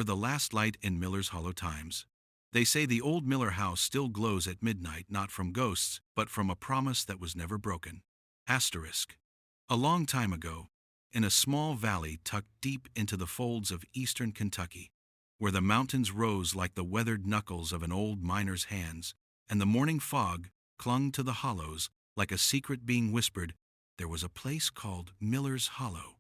The last light in Miller's Hollow times. They say the old Miller house still glows at midnight, not from ghosts, but from a promise that was never broken. Asterisk. A long time ago, in a small valley tucked deep into the folds of eastern Kentucky, where the mountains rose like the weathered knuckles of an old miner's hands, and the morning fog clung to the hollows like a secret being whispered, there was a place called Miller's Hollow.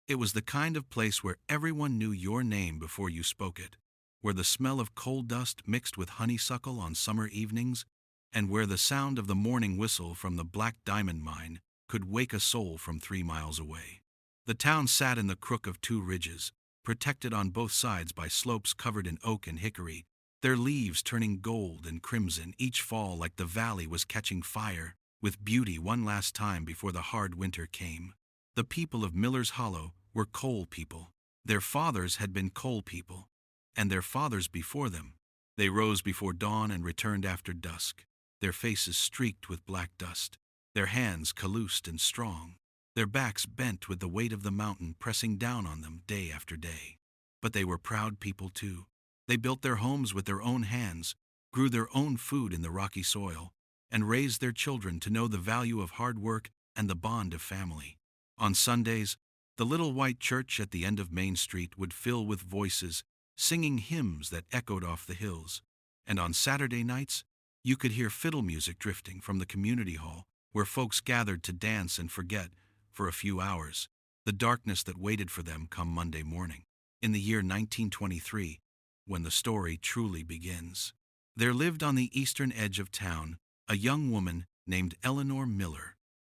It was the kind of place where everyone knew your name before you spoke it, where the smell of coal dust mixed with honeysuckle on summer evenings, and where the sound of the morning whistle from the Black Diamond mine could wake a soul from 3 miles away. The town sat in the crook of two ridges, protected on both sides by slopes covered in oak and hickory, their leaves turning gold and crimson each fall like the valley was catching fire with beauty one last time before the hard winter came. The people of Miller's Hollow were coal people. Their fathers had been coal people, and their fathers before them. They rose before dawn and returned after dusk, their faces streaked with black dust, their hands calloused and strong, their backs bent with the weight of the mountain pressing down on them day after day. But they were proud people too. They built their homes with their own hands, grew their own food in the rocky soil, and raised their children to know the value of hard work and the bond of family. On Sundays, the little white church at the end of Main Street would fill with voices, singing hymns that echoed off the hills. And on Saturday nights, you could hear fiddle music drifting from the community hall, where folks gathered to dance and forget, for a few hours, the darkness that waited for them come Monday morning. In the year 1923, when the story truly begins, there lived on the eastern edge of town a young woman named Eleanor Miller.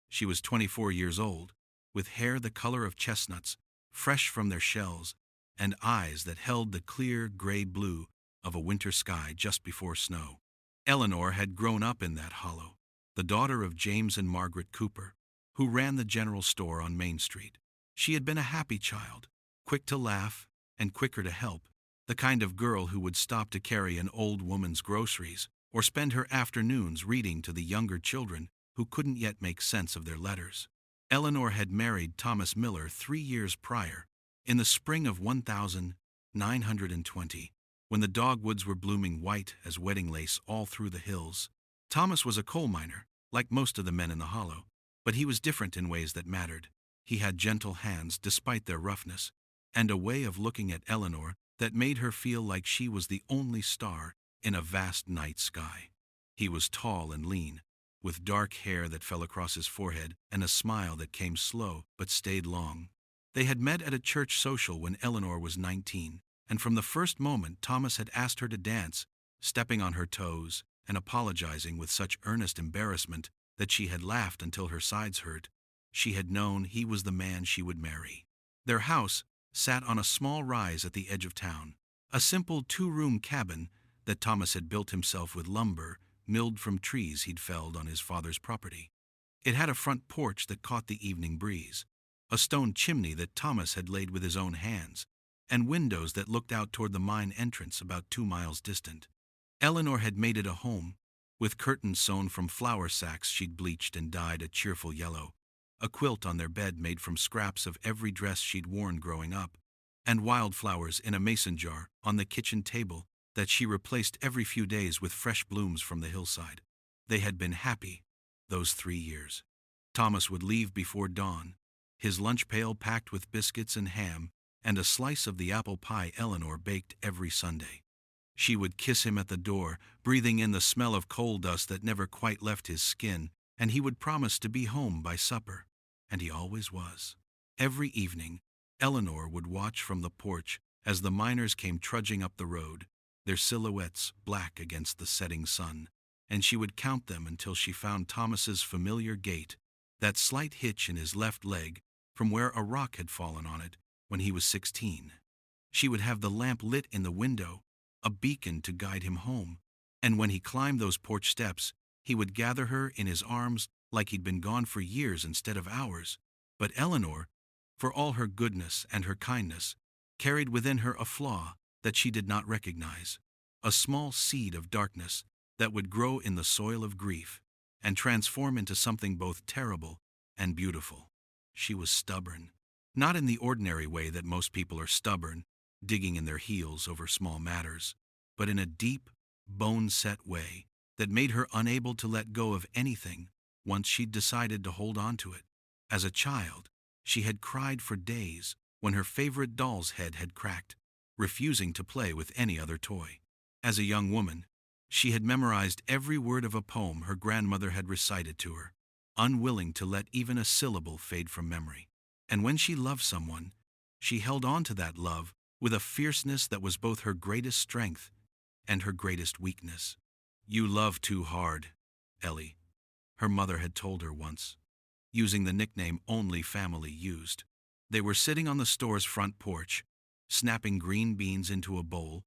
She was 24 years old, with hair the color of chestnuts, fresh from their shells, and eyes that held the clear gray blue of a winter sky just before snow. Eleanor had grown up in that hollow, the daughter of James and Margaret Cooper, who ran the general store on Main Street. She had been a happy child, quick to laugh and quicker to help, the kind of girl who would stop to carry an old woman's groceries or spend her afternoons reading to the younger children who couldn't yet make sense of their letters. Eleanor had married Thomas Miller 3 years prior, in the spring of 1920, when the dogwoods were blooming white as wedding lace all through the hills. Thomas was a coal miner, like most of the men in the hollow, but he was different in ways that mattered. He had gentle hands despite their roughness, and a way of looking at Eleanor that made her feel like she was the only star in a vast night sky. He was tall and lean, with dark hair that fell across his forehead and a smile that came slow but stayed long. They had met at a church social when Eleanor was 19, and from the first moment Thomas had asked her to dance, stepping on her toes and apologizing with such earnest embarrassment that she had laughed until her sides hurt. She had known he was the man she would marry. Their house sat on a small rise at the edge of town, a simple 2-room cabin that Thomas had built himself with lumber milled from trees he'd felled on his father's property. It had a front porch that caught the evening breeze, a stone chimney that Thomas had laid with his own hands, and windows that looked out toward the mine entrance about 2 miles distant. Eleanor had made it a home, with curtains sewn from flour sacks she'd bleached and dyed a cheerful yellow, a quilt on their bed made from scraps of every dress she'd worn growing up, and wildflowers in a mason jar on the kitchen table that she replaced every few days with fresh blooms from the hillside. They had been happy, those 3 years. Thomas would leave before dawn, his lunch pail packed with biscuits and ham, and a slice of the apple pie Eleanor baked every Sunday. She would kiss him at the door, breathing in the smell of coal dust that never quite left his skin, and he would promise to be home by supper. And he always was. Every evening, Eleanor would watch from the porch as the miners came trudging up the road, their silhouettes black against the setting sun, and she would count them until she found Thomas's familiar gait, that slight hitch in his left leg from where a rock had fallen on it when he was 16. She would have the lamp lit in the window, a beacon to guide him home, and when he climbed those porch steps, he would gather her in his arms like he'd been gone for years instead of hours. But Eleanor, for all her goodness and her kindness, carried within her a flaw that she did not recognize, a small seed of darkness that would grow in the soil of grief and transform into something both terrible and beautiful. She was stubborn, not in the ordinary way that most people are stubborn, digging in their heels over small matters, but in a deep, bone-set way that made her unable to let go of anything once she'd decided to hold on to it. As a child, she had cried for days when her favorite doll's head had cracked, refusing to play with any other toy. As a young woman, she had memorized every word of a poem her grandmother had recited to her, unwilling to let even a syllable fade from memory. And when she loved someone, she held on to that love with a fierceness that was both her greatest strength and her greatest weakness. "You love too hard, Ellie," her mother had told her once, using the nickname only family used. They were sitting on the store's front porch, snapping green beans into a bowl,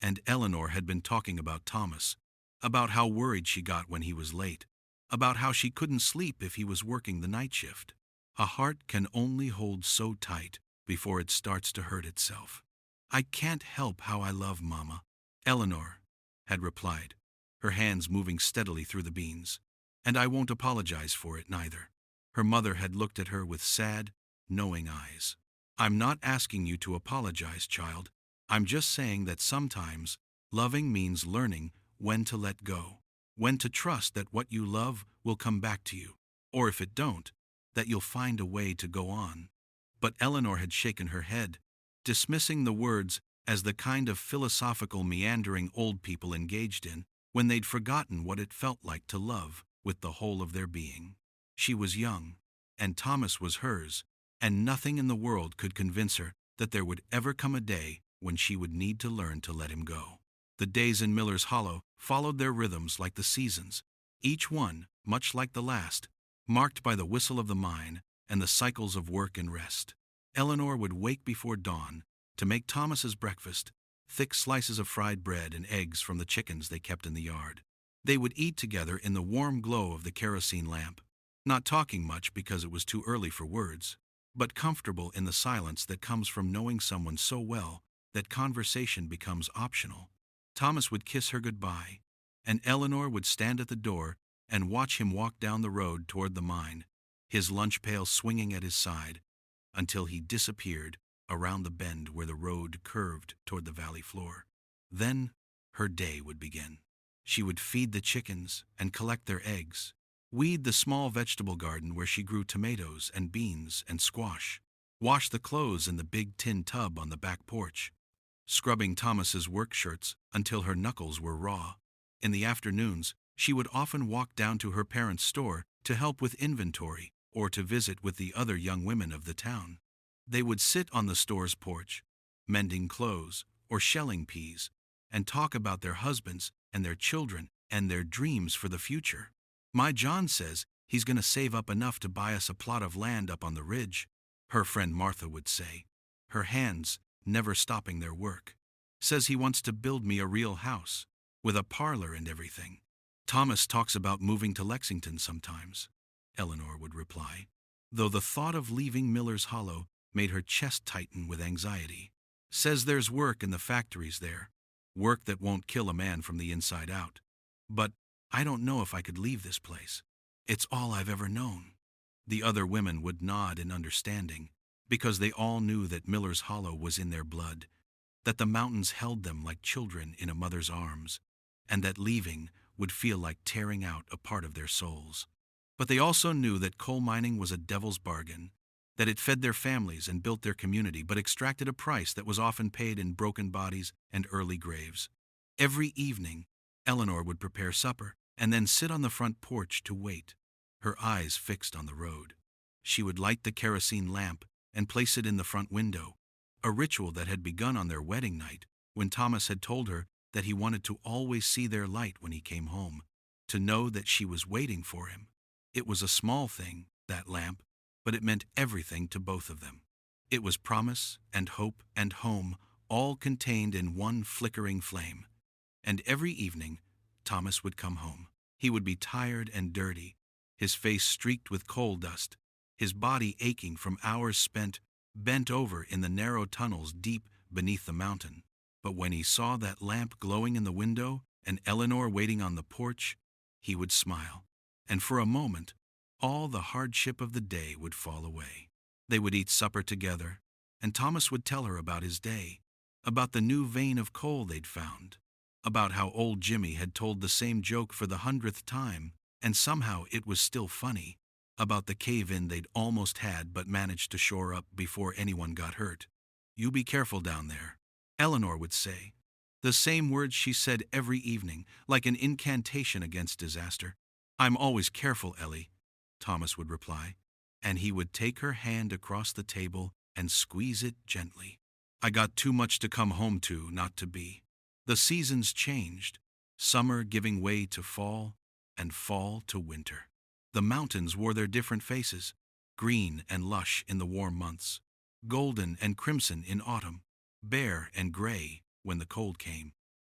and Eleanor had been talking about Thomas, about how worried she got when he was late, about how she couldn't sleep if he was working the night shift. A heart can only hold so tight before it starts to hurt itself. "I can't help how I love Mama," Eleanor had replied, her hands moving steadily through the beans. "And I won't apologize for it neither." Her mother had looked at her with sad, knowing eyes. "I'm not asking you to apologize, child. I'm just saying that sometimes loving means learning when to let go, when to trust that what you love will come back to you, or if it don't, that you'll find a way to go on." But Eleanor had shaken her head, dismissing the words as the kind of philosophical meandering old people engaged in when they'd forgotten what it felt like to love with the whole of their being. She was young, and Thomas was hers, and nothing in the world could convince her that there would ever come a day when she would need to learn to let him go. The days in Miller's Hollow followed their rhythms like the seasons, each one, much like the last, marked by the whistle of the mine and the cycles of work and rest. Eleanor would wake before dawn to make Thomas's breakfast, thick slices of fried bread and eggs from the chickens they kept in the yard. They would eat together in the warm glow of the kerosene lamp, not talking much because it was too early for words, but comfortable in the silence that comes from knowing someone so well that conversation becomes optional. Thomas would kiss her goodbye, and Eleanor would stand at the door and watch him walk down the road toward the mine, his lunch pail swinging at his side, until he disappeared around the bend where the road curved toward the valley floor. Then her day would begin. She would feed the chickens and collect their eggs, weed the small vegetable garden where she grew tomatoes and beans and squash, wash the clothes in the big tin tub on the back porch, scrubbing Thomas's work shirts until her knuckles were raw. In the afternoons, she would often walk down to her parents' store to help with inventory or to visit with the other young women of the town. They would sit on the store's porch, mending clothes or shelling peas, and talk about their husbands and their children and their dreams for the future. "My John says he's going to save up enough to buy us a plot of land up on the ridge," her friend Martha would say, her hands never stopping their work. "Says he wants to build me a real house, with a parlor and everything." "Thomas talks about moving to Lexington sometimes," Eleanor would reply, though the thought of leaving Miller's Hollow made her chest tighten with anxiety. "Says there's work in the factories there, work that won't kill a man from the inside out. But I don't know if I could leave this place. It's all I've ever known." The other women would nod in understanding, because they all knew that Miller's Hollow was in their blood, that the mountains held them like children in a mother's arms, and that leaving would feel like tearing out a part of their souls. But they also knew that coal mining was a devil's bargain, that it fed their families and built their community, but extracted a price that was often paid in broken bodies and early graves. Every evening, Eleanor would prepare supper and then sit on the front porch to wait, her eyes fixed on the road. She would light the kerosene lamp and place it in the front window, a ritual that had begun on their wedding night when Thomas had told her that he wanted to always see their light when he came home, to know that she was waiting for him. It was a small thing, that lamp, but it meant everything to both of them. It was promise and hope and home, all contained in one flickering flame. And every evening, Thomas would come home. He would be tired and dirty, his face streaked with coal dust, his body aching from hours spent bent over in the narrow tunnels deep beneath the mountain. But when he saw that lamp glowing in the window and Eleanor waiting on the porch, he would smile, and for a moment, all the hardship of the day would fall away. They would eat supper together, and Thomas would tell her about his day, about the new vein of coal they'd found, about how old Jimmy had told the same joke for the 100th time, and somehow it was still funny, about the cave-in they'd almost had but managed to shore up before anyone got hurt. "You be careful down there," Eleanor would say. The same words she said every evening, like an incantation against disaster. "I'm always careful, Ellie," Thomas would reply, and he would take her hand across the table and squeeze it gently. "I got too much to come home to not to be." The seasons changed, summer giving way to fall, and fall to winter. The mountains wore their different faces, green and lush in the warm months, golden and crimson in autumn, bare and gray when the cold came.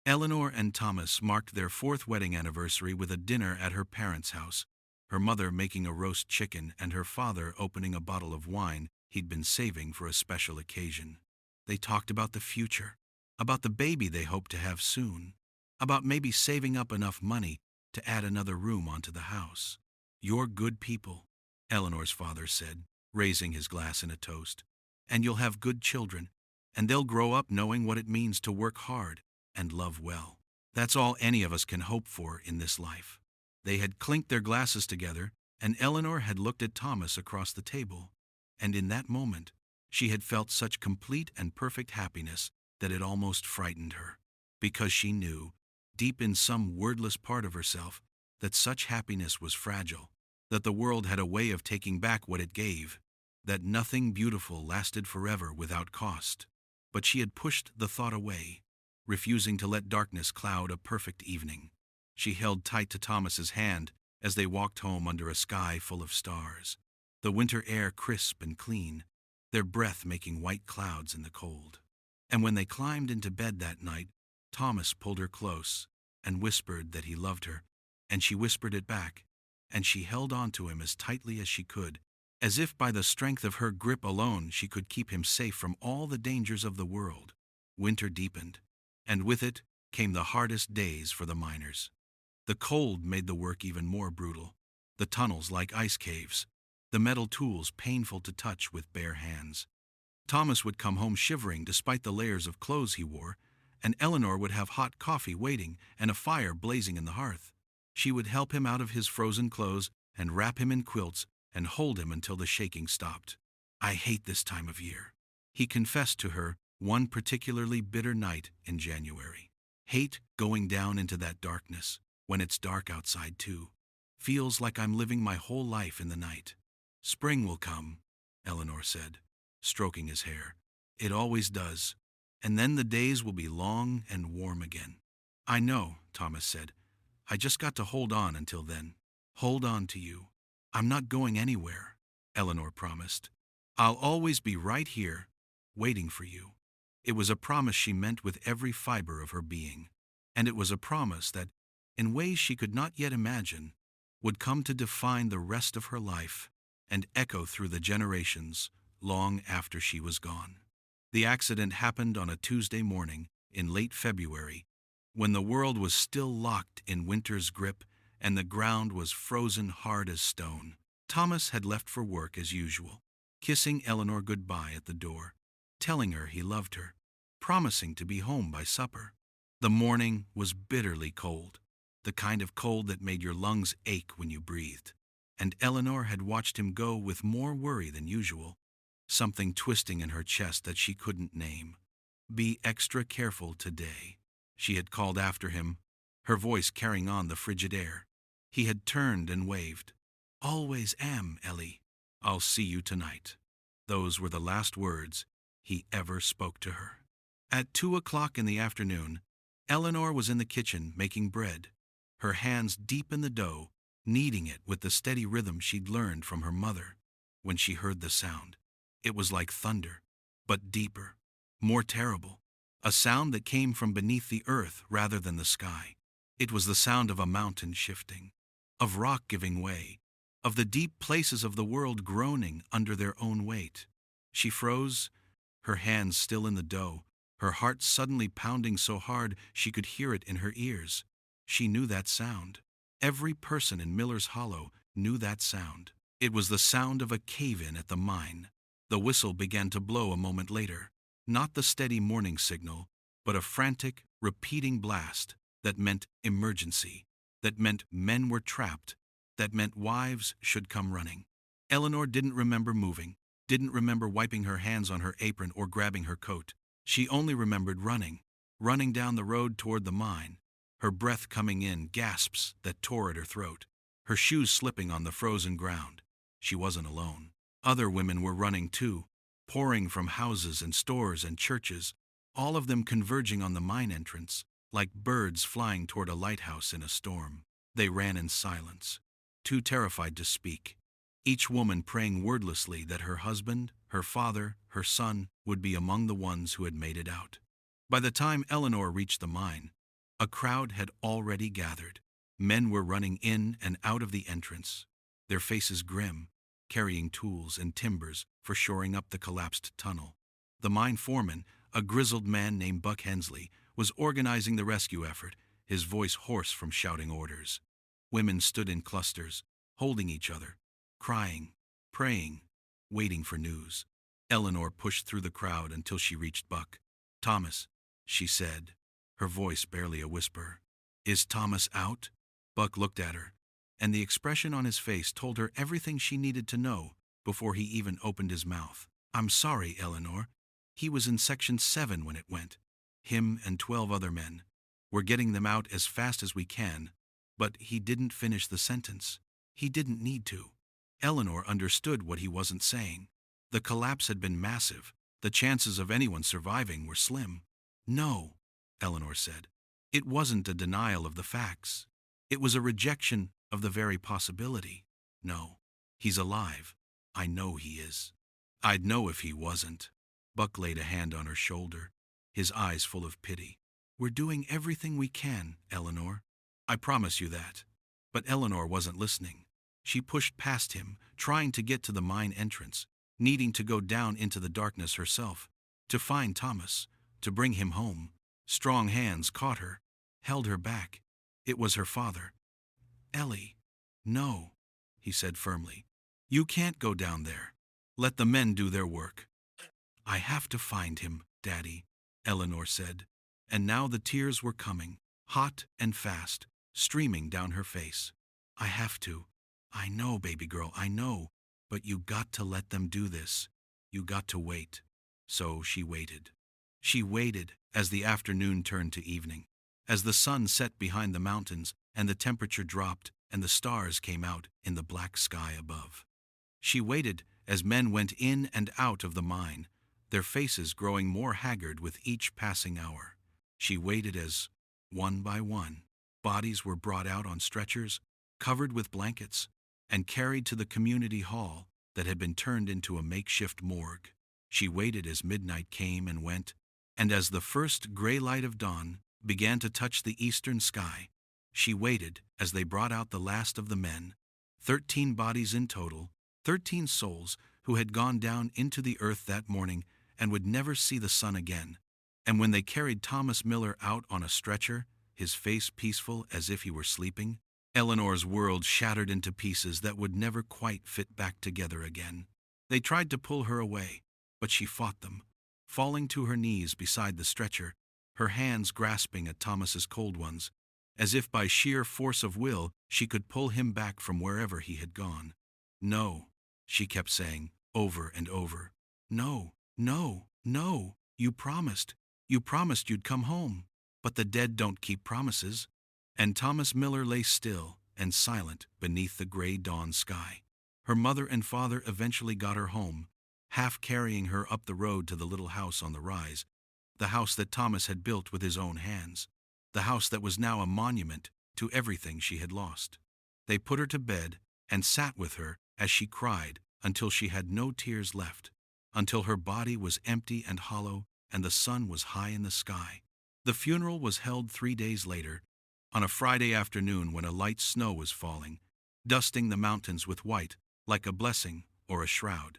Eleanor and Thomas marked their 4th wedding anniversary with a dinner at her parents' house, her mother making a roast chicken and her father opening a bottle of wine he'd been saving for a special occasion. They talked about the future, about the baby they hoped to have soon, about maybe saving up enough money to add another room onto the house. "You're good people," Eleanor's father said, raising his glass in a toast, "and you'll have good children, and they'll grow up knowing what it means to work hard and love well. That's all any of us can hope for in this life." They had clinked their glasses together, and Eleanor had looked at Thomas across the table, and in that moment she had felt such complete and perfect happiness that it almost frightened her, because she knew, deep in some wordless part of herself, that such happiness was fragile, that the world had a way of taking back what it gave, that nothing beautiful lasted forever without cost. But she had pushed the thought away, refusing to let darkness cloud a perfect evening. She held tight to Thomas's hand as they walked home under a sky full of stars, the winter air crisp and clean, their breath making white clouds in the cold. And when they climbed into bed that night, Thomas pulled her close and whispered that he loved her, and she whispered it back, and she held on to him as tightly as she could, as if by the strength of her grip alone she could keep him safe from all the dangers of the world. Winter deepened, and with it came the hardest days for the miners. The cold made the work even more brutal, the tunnels like ice caves, the metal tools painful to touch with bare hands. Thomas would come home shivering despite the layers of clothes he wore, and Eleanor would have hot coffee waiting and a fire blazing in the hearth. She would help him out of his frozen clothes and wrap him in quilts and hold him until the shaking stopped. "I hate this time of year," he confessed to her one particularly bitter night in January. "Hate going down into that darkness, when it's dark outside too. Feels like I'm living my whole life in the night." "Spring will come," Eleanor said, stroking his hair. "It always does. And then the days will be long and warm again." "I know," Thomas said. "I just got to hold on until then." "Hold on to you. I'm not going anywhere," Eleanor promised. "I'll always be right here, waiting for you." It was a promise she meant with every fiber of her being, and it was a promise that, in ways she could not yet imagine, would come to define the rest of her life and echo through the generations long after she was gone. The accident happened on a Tuesday morning in late February, when the world was still locked in winter's grip and the ground was frozen hard as stone. Thomas had left for work as usual, kissing Eleanor goodbye at the door, telling her he loved her, promising to be home by supper. The morning was bitterly cold, the kind of cold that made your lungs ache when you breathed, and Eleanor had watched him go with more worry than usual, something twisting in her chest that she couldn't name. "Be extra careful today," she had called after him, her voice carrying on the frigid air. He had turned and waved. "Always am, Ellie. I'll see you tonight." Those were the last words he ever spoke to her. At 2 o'clock in the afternoon, Eleanor was in the kitchen making bread, her hands deep in the dough, kneading it with the steady rhythm she'd learned from her mother, when she heard the sound. It was like thunder, but deeper, more terrible, a sound that came from beneath the earth rather than the sky. It was the sound of a mountain shifting, of rock giving way, of the deep places of the world groaning under their own weight. She froze, her hands still in the dough, her heart suddenly pounding so hard she could hear it in her ears. She knew that sound. Every person in Miller's Hollow knew that sound. It was the sound of a cave-in at the mine. The whistle began to blow a moment later. Not the steady morning signal, but a frantic, repeating blast that meant emergency, that meant men were trapped, that meant wives should come running. Eleanor didn't remember moving, didn't remember wiping her hands on her apron or grabbing her coat. She only remembered running down the road toward the mine, her breath coming in gasps that tore at her throat, her shoes slipping on the frozen ground. She wasn't alone. Other women were running too, pouring from houses and stores and churches, all of them converging on the mine entrance, like birds flying toward a lighthouse in a storm. They ran in silence, too terrified to speak, each woman praying wordlessly that her husband, her father, her son would be among the ones who had made it out. By the time Eleanor reached the mine, a crowd had already gathered. Men were running in and out of the entrance, their faces grim, carrying tools and timbers for shoring up the collapsed tunnel. The mine foreman, a grizzled man named Buck Hensley, was organizing the rescue effort, his voice hoarse from shouting orders. Women stood in clusters, holding each other, crying, praying, waiting for news. Eleanor pushed through the crowd until she reached Buck. "Thomas," she said, her voice barely a whisper. "Is Thomas out?" Buck looked at her, and the expression on his face told her everything she needed to know before he even opened his mouth. "I'm sorry, Eleanor. He was in Section 7 when it went. Him and 12 other men. We're getting them out as fast as we can, but he didn't finish the sentence. He didn't need to." Eleanor understood what he wasn't saying. The collapse had been massive. The chances of anyone surviving were slim. "No," Eleanor said. It wasn't a denial of the facts. It was a rejection of the very possibility. "No, he's alive. I know he is. I'd know if he wasn't." Buck laid a hand on her shoulder, his eyes full of pity. "We're doing everything we can, Eleanor. I promise you that." But Eleanor wasn't listening. She pushed past him, trying to get to the mine entrance, needing to go down into the darkness herself, to find Thomas, to bring him home. Strong hands caught her, held her back. It was her father. "Ellie." "No," he said firmly. "You can't go down there. Let the men do their work." "I have to find him, Daddy," Eleanor said, and now the tears were coming, hot and fast, streaming down her face. "I have to. I know, baby girl, I know, but you got to let them do this. You got to wait." So she waited. She waited as the afternoon turned to evening, as the sun set behind the mountains and the temperature dropped and the stars came out in the black sky above. She waited as men went in and out of the mine, their faces growing more haggard with each passing hour. She waited as, one by one, bodies were brought out on stretchers, covered with blankets, and carried to the community hall that had been turned into a makeshift morgue. She waited as midnight came and went, and as the first gray light of dawn began to touch the eastern sky, she waited as they brought out the last of the men, 13 bodies in total, 13 souls who had gone down into the earth that morning and would never see the sun again. And when they carried Thomas Miller out on a stretcher, his face peaceful as if he were sleeping, Eleanor's world shattered into pieces that would never quite fit back together again. They tried to pull her away, but she fought them, falling to her knees beside the stretcher, her hands grasping at Thomas's cold ones, as if by sheer force of will she could pull him back from wherever he had gone. "No," she kept saying, over and over. "No, no, no, you promised you'd come home. But the dead don't keep promises." And Thomas Miller lay still and silent beneath the gray dawn sky. Her mother and father eventually got her home, half carrying her up the road to the little house on the rise, the house that Thomas had built with his own hands, the house that was now a monument to everything she had lost. They put her to bed and sat with her as she cried until she had no tears left, until her body was empty and hollow and the sun was high in the sky. The funeral was held 3 days later, on a Friday afternoon when a light snow was falling, dusting the mountains with white like a blessing or a shroud.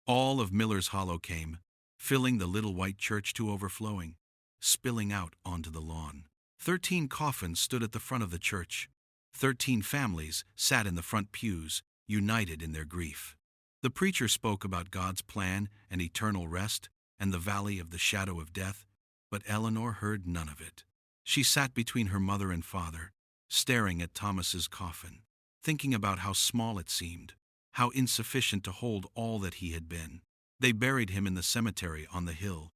All of Miller's Hollow came, filling the little white church to overflowing, spilling out onto the lawn. 13 coffins stood at the front of the church. 13 families sat in the front pews, united in their grief. The preacher spoke about God's plan and eternal rest, and the valley of the shadow of death, but Eleanor heard none of it. She sat between her mother and father, staring at Thomas's coffin, thinking about how small it seemed, how insufficient to hold all that he had been. They buried him in the cemetery on the hill,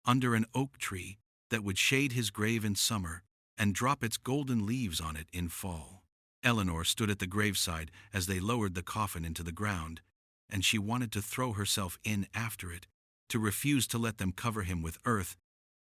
under an oak tree that would shade his grave in summer and drop its golden leaves on it in fall. Eleanor stood at the graveside as they lowered the coffin into the ground, and she wanted to throw herself in after it, to refuse to let them cover him with earth,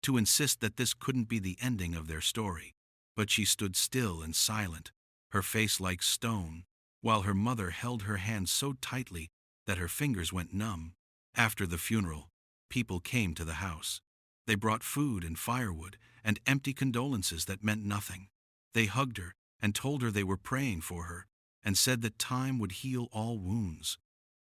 to insist that this couldn't be the ending of their story. But she stood still and silent, her face like stone, while her mother held her hand so tightly that her fingers went numb. After the funeral, people came to the house. They brought food and firewood and empty condolences that meant nothing. They hugged her and told her they were praying for her, and said that time would heal all wounds.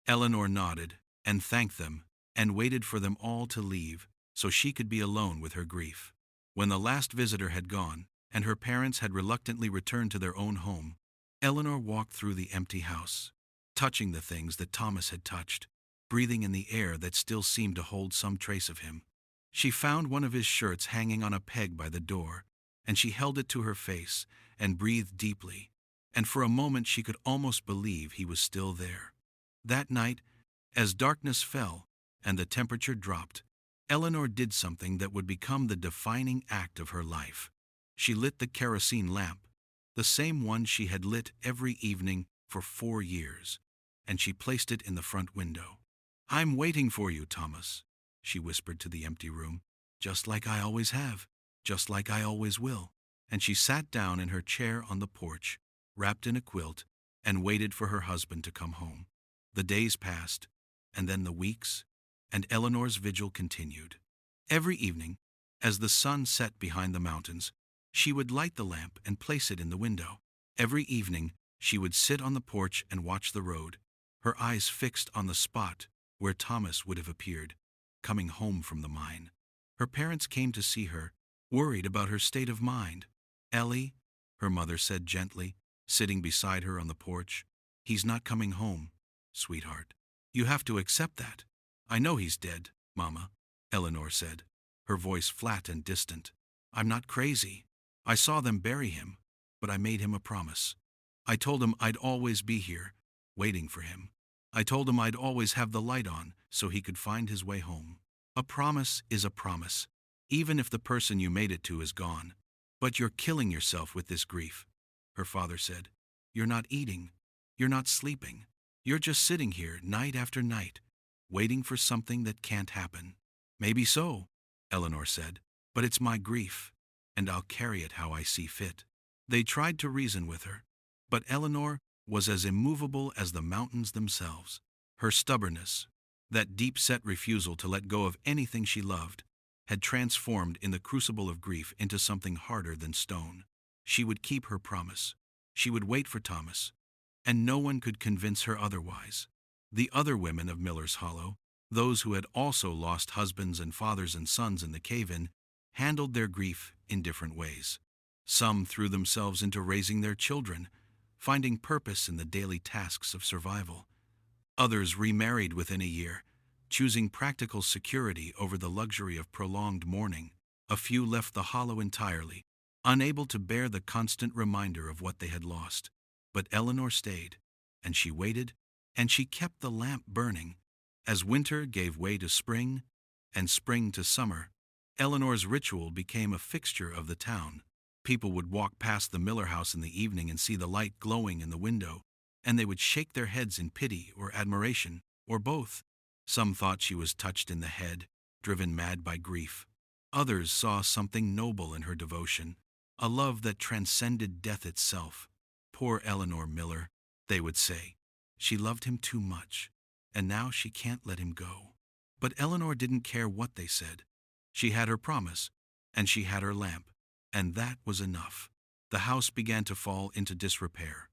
Eleanor nodded and thanked them and waited for them all to leave so she could be alone with her grief. When the last visitor had gone and her parents had reluctantly returned to their own home, Eleanor walked through the empty house, touching the things that Thomas had touched, breathing in the air that still seemed to hold some trace of him. She found one of his shirts hanging on a peg by the door, and she held it to her face and breathed deeply, and for a moment she could almost believe he was still there. That night, as darkness fell and the temperature dropped, Eleanor did something that would become the defining act of her life. She lit the kerosene lamp, the same one she had lit every evening for 4 years, and she placed it in the front window. "I'm waiting for you, Thomas," she whispered to the empty room, "just like I always have, just like I always will." And she sat down in her chair on the porch, wrapped in a quilt, and waited for her husband to come home. The days passed, and then the weeks, and Eleanor's vigil continued. Every evening, as the sun set behind the mountains, she would light the lamp and place it in the window. Every evening, she would sit on the porch and watch the road, her eyes fixed on the spot where Thomas would have appeared, coming home from the mine. Her parents came to see her, worried about her state of mind. "Ellie," her mother said gently, sitting beside her on the porch, "he's not coming home, sweetheart. You have to accept that." "I know he's dead, Mama," Eleanor said, her voice flat and distant. "I'm not crazy. I saw them bury him, but I made him a promise. I told him I'd always be here, waiting for him. I told him I'd always have the light on so he could find his way home. A promise is a promise, even if the person you made it to is gone. But you're killing yourself with this grief," her father said. "You're not eating. You're not sleeping. You're just sitting here night after night, waiting for something that can't happen." "Maybe so," Eleanor said, "but it's my grief, and I'll carry it how I see fit." They tried to reason with her, but Eleanor was as immovable as the mountains themselves. Her stubbornness, that deep-set refusal to let go of anything she loved, had transformed in the crucible of grief into something harder than stone. She would keep her promise. She would wait for Thomas, and no one could convince her otherwise. The other women of Miller's Hollow, those who had also lost husbands and fathers and sons in the cave-in, handled their grief in different ways. Some threw themselves into raising their children, finding purpose in the daily tasks of survival. Others remarried within a year, choosing practical security over the luxury of prolonged mourning. A few left the hollow entirely, unable to bear the constant reminder of what they had lost. But Eleanor stayed, and she waited, and she kept the lamp burning. As winter gave way to spring, and spring to summer, Eleanor's ritual became a fixture of the town. People would walk past the Miller house in the evening and see the light glowing in the window, and they would shake their heads in pity or admiration, or both. Some thought she was touched in the head, driven mad by grief. Others saw something noble in her devotion, a love that transcended death itself. "Poor Eleanor Miller," they would say. "She loved him too much, and now she can't let him go." But Eleanor didn't care what they said. She had her promise, and she had her lamp, and that was enough. The house began to fall into disrepair.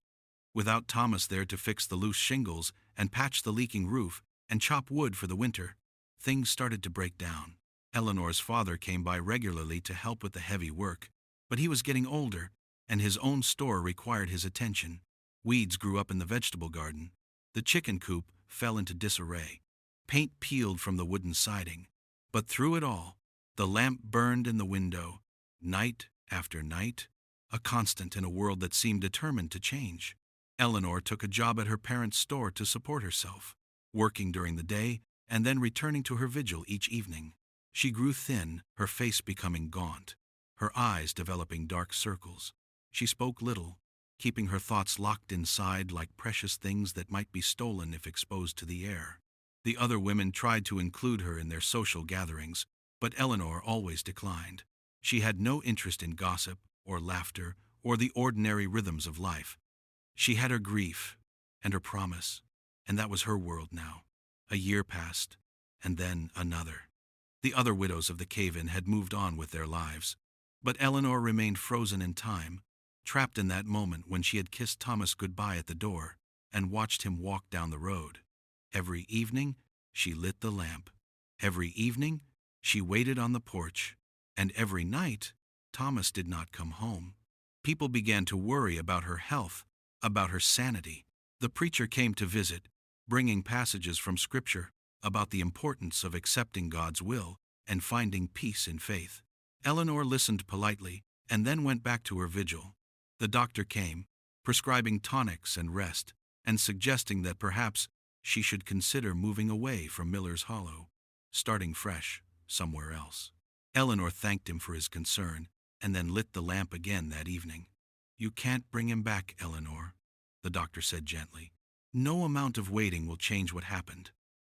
Without Thomas there to fix the loose shingles and patch the leaking roof and chop wood for the winter, things started to break down. Eleanor's father came by regularly to help with the heavy work, but he was getting older, and his own store required his attention. Weeds grew up in the vegetable garden. The chicken coop fell into disarray. Paint peeled from the wooden siding. But through it all, the lamp burned in the window, night after night, a constant in a world that seemed determined to change. Eleanor took a job at her parents' store to support herself, working during the day and then returning to her vigil each evening. She grew thin, her face becoming gaunt, her eyes developing dark circles. She spoke little, keeping her thoughts locked inside like precious things that might be stolen if exposed to the air. The other women tried to include her in their social gatherings, but Eleanor always declined. She had no interest in gossip or laughter or the ordinary rhythms of life. She had her grief and her promise, and that was her world now. A year passed, and then another. The other widows of the cave-in had moved on with their lives, but Eleanor remained frozen in time, trapped in that moment when she had kissed Thomas goodbye at the door and watched him walk down the road. Every evening, she lit the lamp. Every evening, she waited on the porch. And every night, Thomas did not come home. People began to worry about her health, about her sanity. The preacher came to visit, bringing passages from Scripture about the importance of accepting God's will and finding peace in faith. Eleanor listened politely and then went back to her vigil. The doctor came, prescribing tonics and rest, and suggesting that perhaps she should consider moving away from Miller's Hollow, starting fresh somewhere else. Eleanor thanked him for his concern and then lit the lamp again that evening. "You can't bring him back, Eleanor," the doctor said gently. "No amount of waiting will change what happened."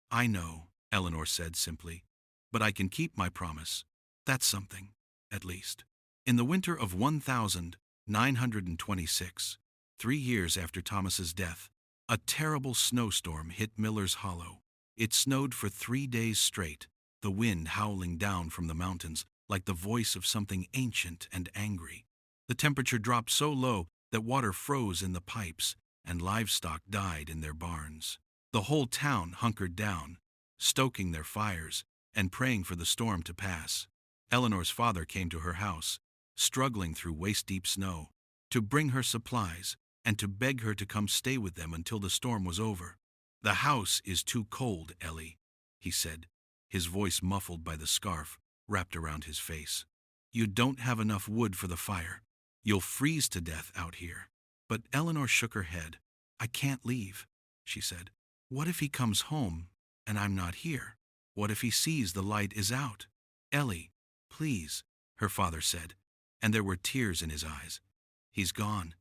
"I know," Eleanor said simply, "but I can keep my promise. That's something, at least." In the winter of 1926, 3 years after Thomas's death, a terrible snowstorm hit Miller's Hollow. It snowed for 3 days straight, the wind howling down from the mountains like the voice of something ancient and angry. The temperature dropped so low that water froze in the pipes and livestock died in their barns. The whole town hunkered down, stoking their fires and praying for the storm to pass. Eleanor's father came to her house, struggling through waist-deep snow, to bring her supplies and to beg her to come stay with them until the storm was over. "The house is too cold, Ellie," he said, his voice muffled by the scarf wrapped around his face. "You don't have enough wood for the fire. You'll freeze to death out here." But Eleanor shook her head. "I can't leave," she said. "What if he comes home and I'm not here? What if he sees the light is out?" "Ellie, please," her father said, and there were tears in his eyes. "He's gone.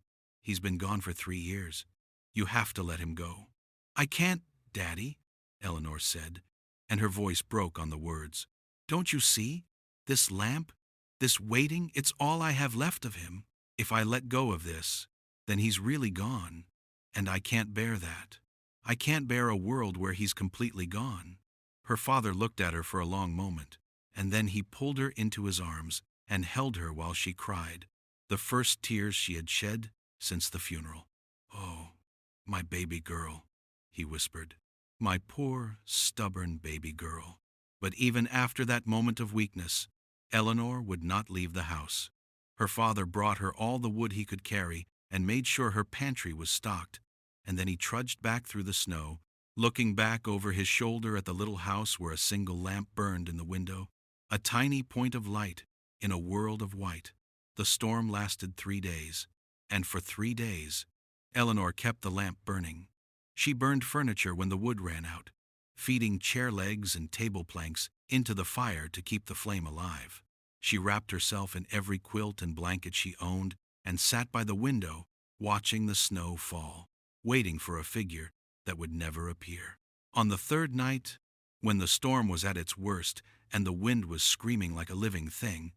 He's been gone for 3 years. You have to let him go." "I can't, Daddy," Eleanor said, and her voice broke on the words. "Don't you see? This lamp, this waiting, it's all I have left of him. If I let go of this, then he's really gone, and I can't bear that. I can't bear a world where he's completely gone." Her father looked at her for a long moment, and then he pulled her into his arms and held her while she cried, the first tears she had shed since the funeral. "Oh, my baby girl," he whispered. "My poor, stubborn baby girl." But even after that moment of weakness, Eleanor would not leave the house. Her father brought her all the wood he could carry and made sure her pantry was stocked, and then he trudged back through the snow, looking back over his shoulder at the little house where a single lamp burned in the window, a tiny point of light in a world of white. The storm lasted 3 days, and for 3 days, Eleanor kept the lamp burning. She burned furniture when the wood ran out, feeding chair legs and table planks into the fire to keep the flame alive. She wrapped herself in every quilt and blanket she owned and sat by the window, watching the snow fall, waiting for a figure that would never appear. On the 3rd night, when the storm was at its worst and the wind was screaming like a living thing,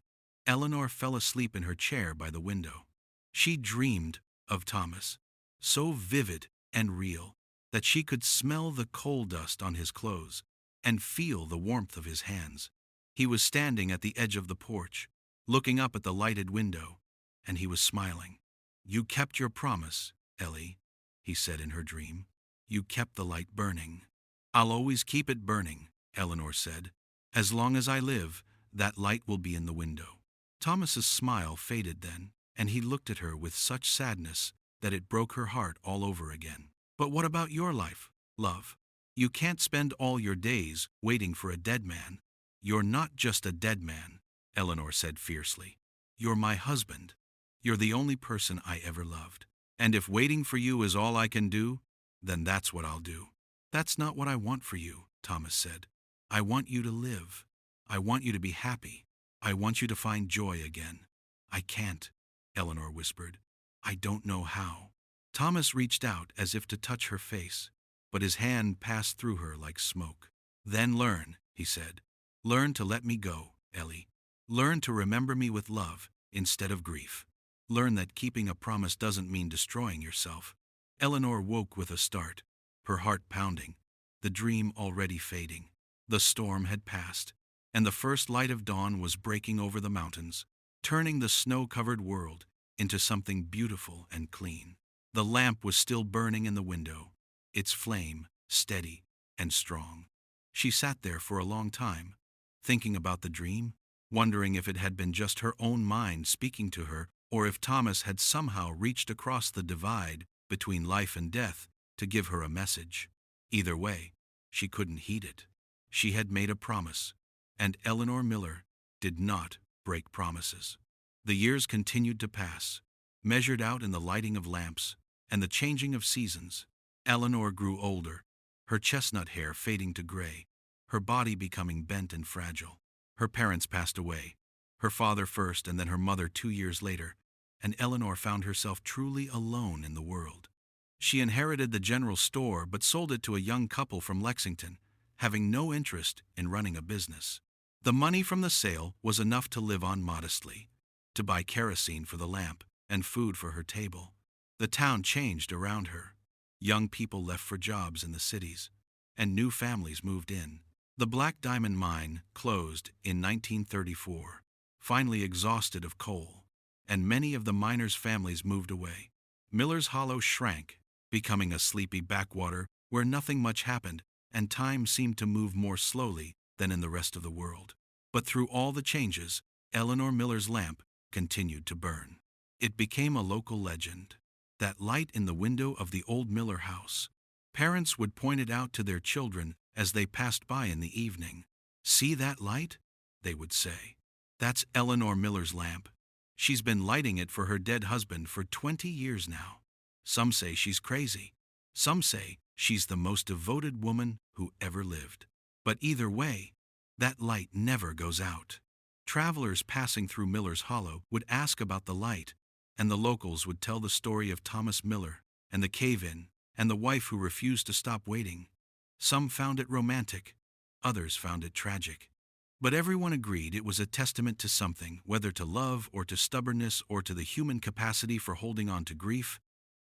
Eleanor fell asleep in her chair by the window. She dreamed of Thomas, so vivid and real that she could smell the coal dust on his clothes and feel the warmth of his hands. He was standing at the edge of the porch, looking up at the lighted window, and he was smiling. "You kept your promise, Ellie," he said in her dream. "You kept the light burning." "I'll always keep it burning," Eleanor said. "As long as I live, that light will be in the window." Thomas's smile faded then, and he looked at her with such sadness that it broke her heart all over again. "But what about your life, love? You can't spend all your days waiting for a dead man. "You're not just a dead man," Eleanor said fiercely. "You're my husband. You're the only person I ever loved. And if waiting for you is all I can do, then that's what I'll do." "That's not what I want for you," Thomas said. "I want you to live. I want you to be happy. I want you to find joy again." "I can't," Eleanor whispered. "I don't know how." Thomas reached out as if to touch her face, but his hand passed through her like smoke. "Then learn," he said. "Learn to let me go, Ellie. Learn to remember me with love instead of grief. Learn that keeping a promise doesn't mean destroying yourself." Eleanor woke with a start, her heart pounding, the dream already fading. The storm had passed, and the first light of dawn was breaking over the mountains, turning the snow-covered world into something beautiful and clean. The lamp was still burning in the window, its flame steady and strong. She sat there for a long time, thinking about the dream, wondering if it had been just her own mind speaking to her, or if Thomas had somehow reached across the divide between life and death to give her a message. Either way, she couldn't heed it. She had made a promise, and Eleanor Miller did not break promises. The years continued to pass, measured out in the lighting of lamps and the changing of seasons. Eleanor grew older, her chestnut hair fading to gray, her body becoming bent and fragile. Her parents passed away, her father first and then her mother 2 years later, and Eleanor found herself truly alone in the world. She inherited the general store but sold it to a young couple from Lexington, having no interest in running a business. The money from the sale was enough to live on modestly, to buy kerosene for the lamp and food for her table. The town changed around her. Young people left for jobs in the cities, and new families moved in. The Black Diamond Mine closed in 1934, finally exhausted of coal, and many of the miners' families moved away. Miller's Hollow shrank, becoming a sleepy backwater where nothing much happened, and time seemed to move more slowly than in the rest of the world. But through all the changes, Eleanor Miller's lamp continued to burn. It became a local legend. That light in the window of the old Miller house. Parents would point it out to their children as they passed by in the evening. "See that light?" they would say. "That's Eleanor Miller's lamp. She's been lighting it for her dead husband for 20 years now. Some say she's crazy. Some say she's the most devoted woman who ever lived. But either way, that light never goes out." Travelers passing through Miller's Hollow would ask about the light, and the locals would tell the story of Thomas Miller and the cave-in and the wife who refused to stop waiting. Some found it romantic, others found it tragic. But everyone agreed it was a testament to something, whether to love or to stubbornness or to the human capacity for holding on to grief.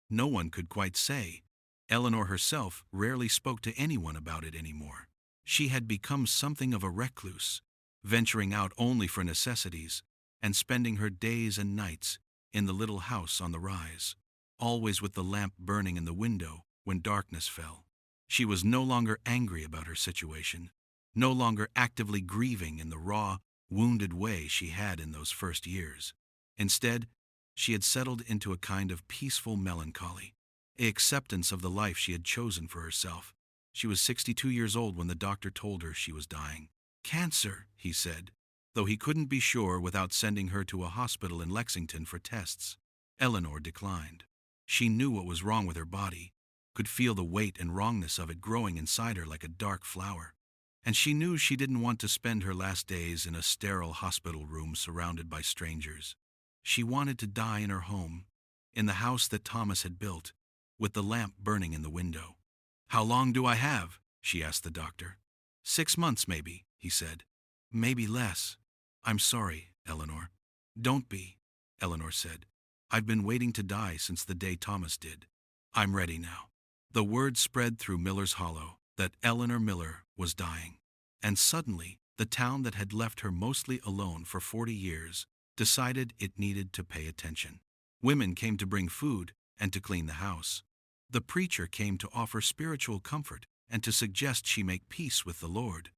No one could quite say. Eleanor herself rarely spoke to anyone about it anymore. She had become something of a recluse, venturing out only for necessities and spending her days and nights in the little house on the rise, always with the lamp burning in the window when darkness fell. She was no longer angry about her situation, no longer actively grieving in the raw, wounded way she had in those first years. Instead, she had settled into a kind of peaceful melancholy, an acceptance of the life she had chosen for herself. She was 62 years old when the doctor told her she was dying. "Cancer," he said, though he couldn't be sure without sending her to a hospital in Lexington for tests. Eleanor declined. She knew what was wrong with her body, could feel the weight and wrongness of it growing inside her like a dark flower. And she knew she didn't want to spend her last days in a sterile hospital room surrounded by strangers. She wanted to die in her home, in the house that Thomas had built, with the lamp burning in the window. "How long do I have?" she asked the doctor. 6 months, maybe, he said. "Maybe less." "I'm sorry, Eleanor." "Don't be," Eleanor said. "I've been waiting to die since the day Thomas did. I'm ready now." The word spread through Miller's Hollow that Eleanor Miller was dying. And suddenly, the town that had left her mostly alone for 40 years decided it needed to pay attention. Women came to bring food and to clean the house. The preacher came to offer spiritual comfort and to suggest she make peace with the Lord.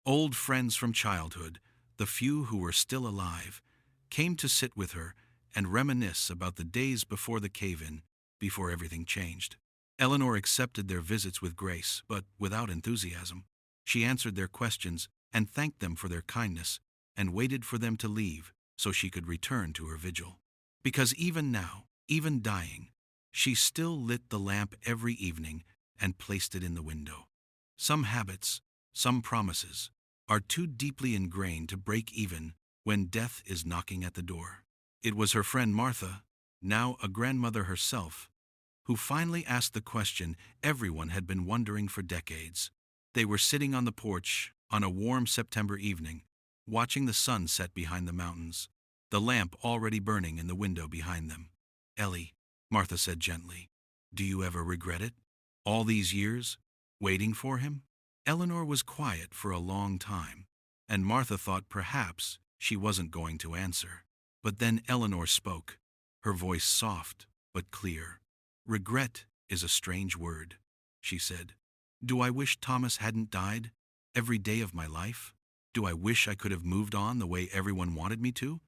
Old friends from childhood, the few who were still alive, came to sit with her and reminisce about the days before the cave-in, before everything changed. Eleanor accepted their visits with grace, but without enthusiasm. She answered their questions and thanked them for their kindness, and waited for them to leave so she could return to her vigil. Because even now, even dying, she still lit the lamp every evening and placed it in the window. Some habits, some promises, are too deeply ingrained to break even when death is knocking at the door. It was her friend Martha, now a grandmother herself, who finally asked the question everyone had been wondering for decades. They were sitting on the porch on a warm September evening, watching the sun set behind the mountains, the lamp already burning in the window behind them. "Ellie," Martha said gently, "do you ever regret it? All these years, waiting for him?" Eleanor was quiet for a long time, and Martha thought perhaps she wasn't going to answer. But then Eleanor spoke, her voice soft but clear. "Regret is a strange word," she said. "Do I wish Thomas hadn't died every day of my life? Do I wish I could have moved on the way everyone wanted me to?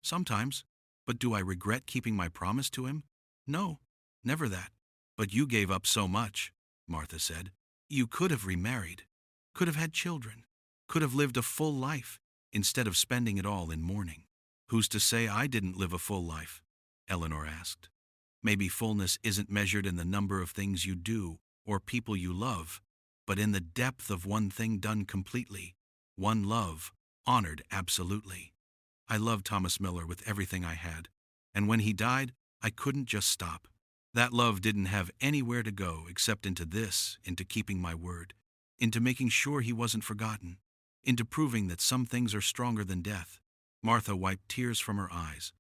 Sometimes. But do I regret keeping my promise to him? No, never that." "But you gave up so much," Martha said. "You could have remarried, could have had children, could have lived a full life instead of spending it all in mourning." "Who's to say I didn't live a full life?" Eleanor asked. "Maybe fullness isn't measured in the number of things you do or people you love, but in the depth of one thing done completely, one love, honored absolutely. I loved Thomas Miller with everything I had, and when he died, I couldn't just stop. That love didn't have anywhere to go except into this, into keeping my word, into making sure he wasn't forgotten, into proving that some things are stronger than death." Martha wiped tears from her eyes.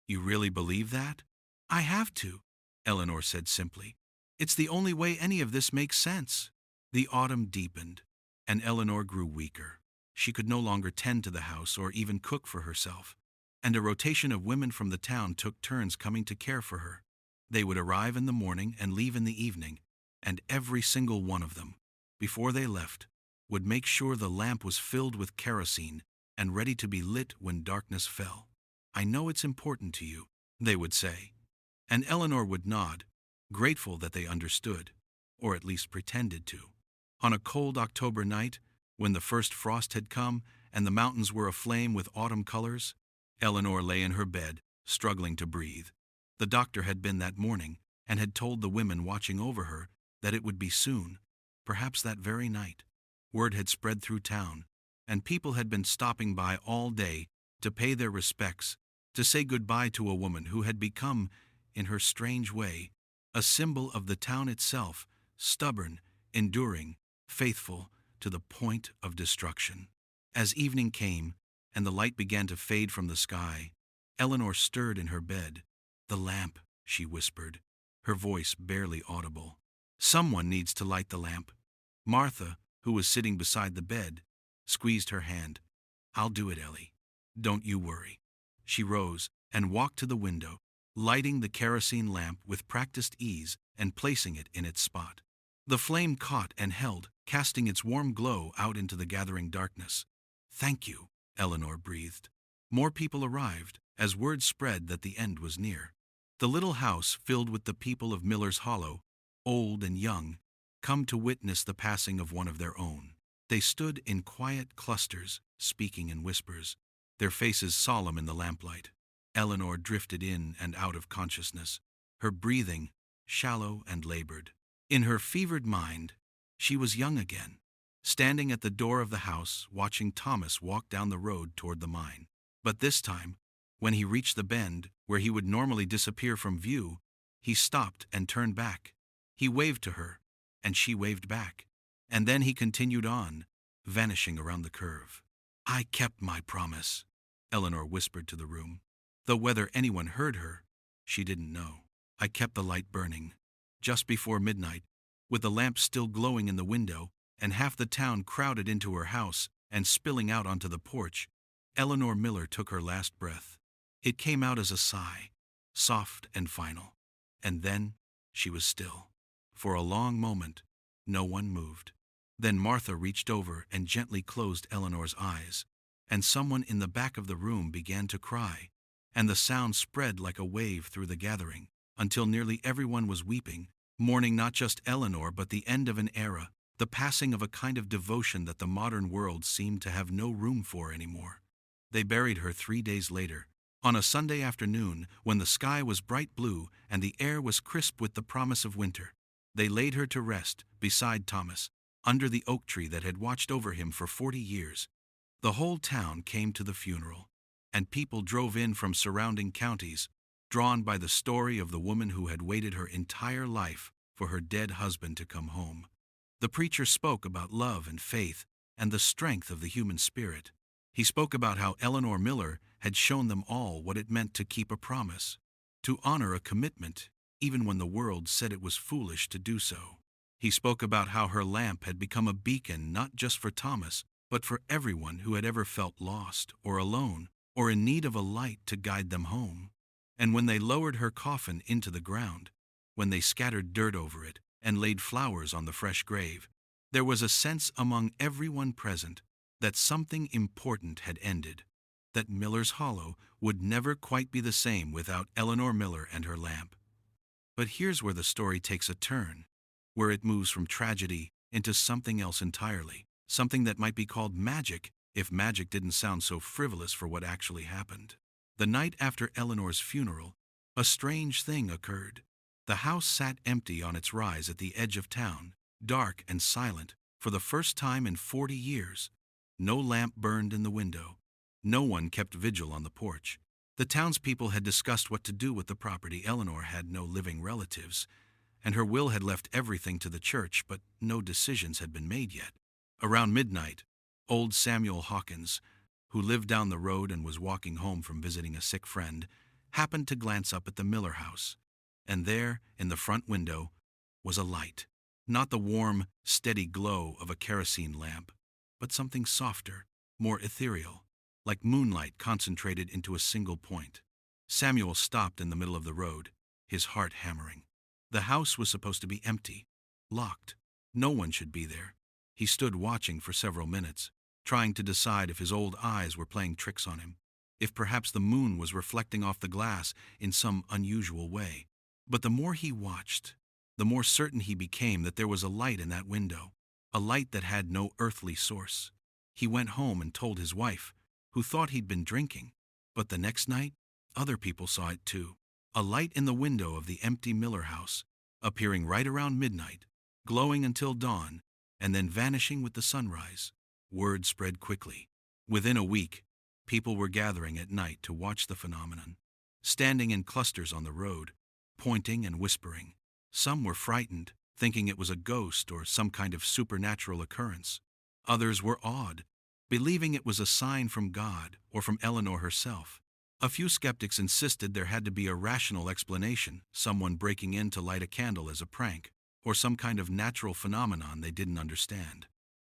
"You really believe that?" "I have to," Eleanor said simply. "It's the only way any of this makes sense." The autumn deepened, and Eleanor grew weaker. She could no longer tend to the house or even cook for herself, and a rotation of women from the town took turns coming to care for her. They would arrive in the morning and leave in the evening, and every single one of them, before they left, would make sure the lamp was filled with kerosene and ready to be lit when darkness fell. "I know it's important to you," they would say, and Eleanor would nod, grateful that they understood, or at least pretended to. On a cold October night, when the first frost had come and the mountains were aflame with autumn colors, Eleanor lay in her bed, struggling to breathe. The doctor had been that morning and had told the women watching over her that it would be soon, perhaps that very night. Word had spread through town, and people had been stopping by all day to pay their respects, to say goodbye to a woman who had become, in her strange way, a symbol of the town itself, stubborn, enduring, faithful to the point of destruction. As evening came and the light began to fade from the sky, Eleanor stirred in her bed. "The lamp," she whispered, her voice barely audible. "Someone needs to light the lamp." Martha, who was sitting beside the bed, squeezed her hand. "I'll do it, Ellie. Don't you worry." She rose and walked to the window, lighting the kerosene lamp with practiced ease and placing it in its spot. The flame caught and held, casting its warm glow out into the gathering darkness. "Thank you," Eleanor breathed. More people arrived, as word spread that the end was near. The little house filled with the people of Miller's Hollow, old and young, come to witness the passing of one of their own. They stood in quiet clusters, speaking in whispers, their faces solemn in the lamplight. Eleanor drifted in and out of consciousness, her breathing shallow and labored. In her fevered mind, she was young again, standing at the door of the house watching Thomas walk down the road toward the mine. But this time, when he reached the bend where he would normally disappear from view, he stopped and turned back. He waved to her, and she waved back, and then he continued on, vanishing around the curve. "I kept my promise," Eleanor whispered to the room. Though whether anyone heard her, she didn't know. "I kept the light burning. Just before midnight, with the lamp still glowing in the window and half the town crowded into her house and spilling out onto the porch, Eleanor Miller took her last breath. It came out as a sigh, soft and final, and then she was still. For a long moment, no one moved. Then Martha reached over and gently closed Eleanor's eyes, and someone in the back of the room began to cry, and the sound spread like a wave through the gathering, until nearly everyone was weeping, mourning not just Eleanor but the end of an era, the passing of a kind of devotion that the modern world seemed to have no room for anymore. They buried her 3 days later, on a Sunday afternoon when the sky was bright blue and the air was crisp with the promise of winter. They laid her to rest, beside Thomas, under the oak tree that had watched over him for 40 years. The whole town came to the funeral, and people drove in from surrounding counties, drawn by the story of the woman who had waited her entire life for her dead husband to come home. The preacher spoke about love and faith and the strength of the human spirit. He spoke about how Eleanor Miller had shown them all what it meant to keep a promise, to honor a commitment, even when the world said it was foolish to do so. He spoke about how her lamp had become a beacon not just for Thomas, but for everyone who had ever felt lost or alone or in need of a light to guide them home. And when they lowered her coffin into the ground, when they scattered dirt over it and laid flowers on the fresh grave, there was a sense among everyone present that something important had ended, that Miller's Hollow would never quite be the same without Eleanor Miller and her lamp. But here's where the story takes a turn, where it moves from tragedy into something else entirely, something that might be called magic if magic didn't sound so frivolous for what actually happened. The night after Eleanor's funeral, a strange thing occurred. The house sat empty on its rise at the edge of town, dark and silent, for the first time in 40 years. No lamp burned in the window. No one kept vigil on the porch. The townspeople had discussed what to do with the property. Eleanor had no living relatives, and her will had left everything to the church, but no decisions had been made yet. Around midnight, old Samuel Hawkins, who lived down the road and was walking home from visiting a sick friend, happened to glance up at the Miller house, and there, in the front window, was a light. Not the warm, steady glow of a kerosene lamp, but something softer, more ethereal, like moonlight concentrated into a single point. Samuel stopped in the middle of the road, his heart hammering. The house was supposed to be empty, locked. No one should be there. He stood watching for several minutes, trying to decide if his old eyes were playing tricks on him, if perhaps the moon was reflecting off the glass in some unusual way. But the more he watched, the more certain he became that there was a light in that window, a light that had no earthly source. He went home and told his wife, who thought he'd been drinking. But the next night, other people saw it too. A light in the window of the empty Miller house, appearing right around midnight, glowing until dawn, and then vanishing with the sunrise. Word spread quickly. Within a week, people were gathering at night to watch the phenomenon, standing in clusters on the road, pointing and whispering. Some were frightened, thinking it was a ghost or some kind of supernatural occurrence. Others were awed, believing it was a sign from God or from Eleanor herself. A few skeptics insisted there had to be a rational explanation, someone breaking in to light a candle as a prank, or some kind of natural phenomenon they didn't understand.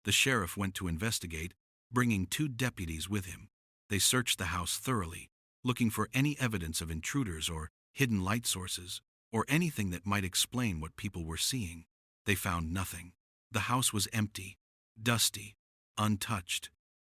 The sheriff went to investigate, bringing 2 deputies with him. They searched the house thoroughly, looking for any evidence of intruders or hidden light sources, or anything that might explain what people were seeing. They found nothing. The house was empty, dusty, untouched.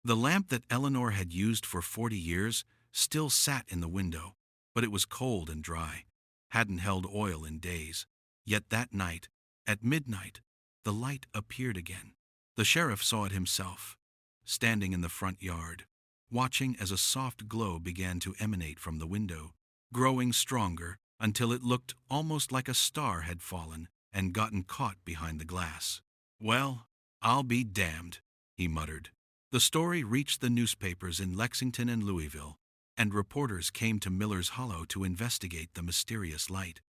The lamp that Eleanor had used for 40 years still sat in the window, but it was cold and dry, hadn't held oil in days. Yet that night, at midnight, the light appeared again. The sheriff saw it himself, standing in the front yard, watching as a soft glow began to emanate from the window, growing stronger until it looked almost like a star had fallen and gotten caught behind the glass. "Well, I'll be damned," he muttered. The story reached the newspapers in Lexington and Louisville, and reporters came to Miller's Hollow to investigate the mysterious light.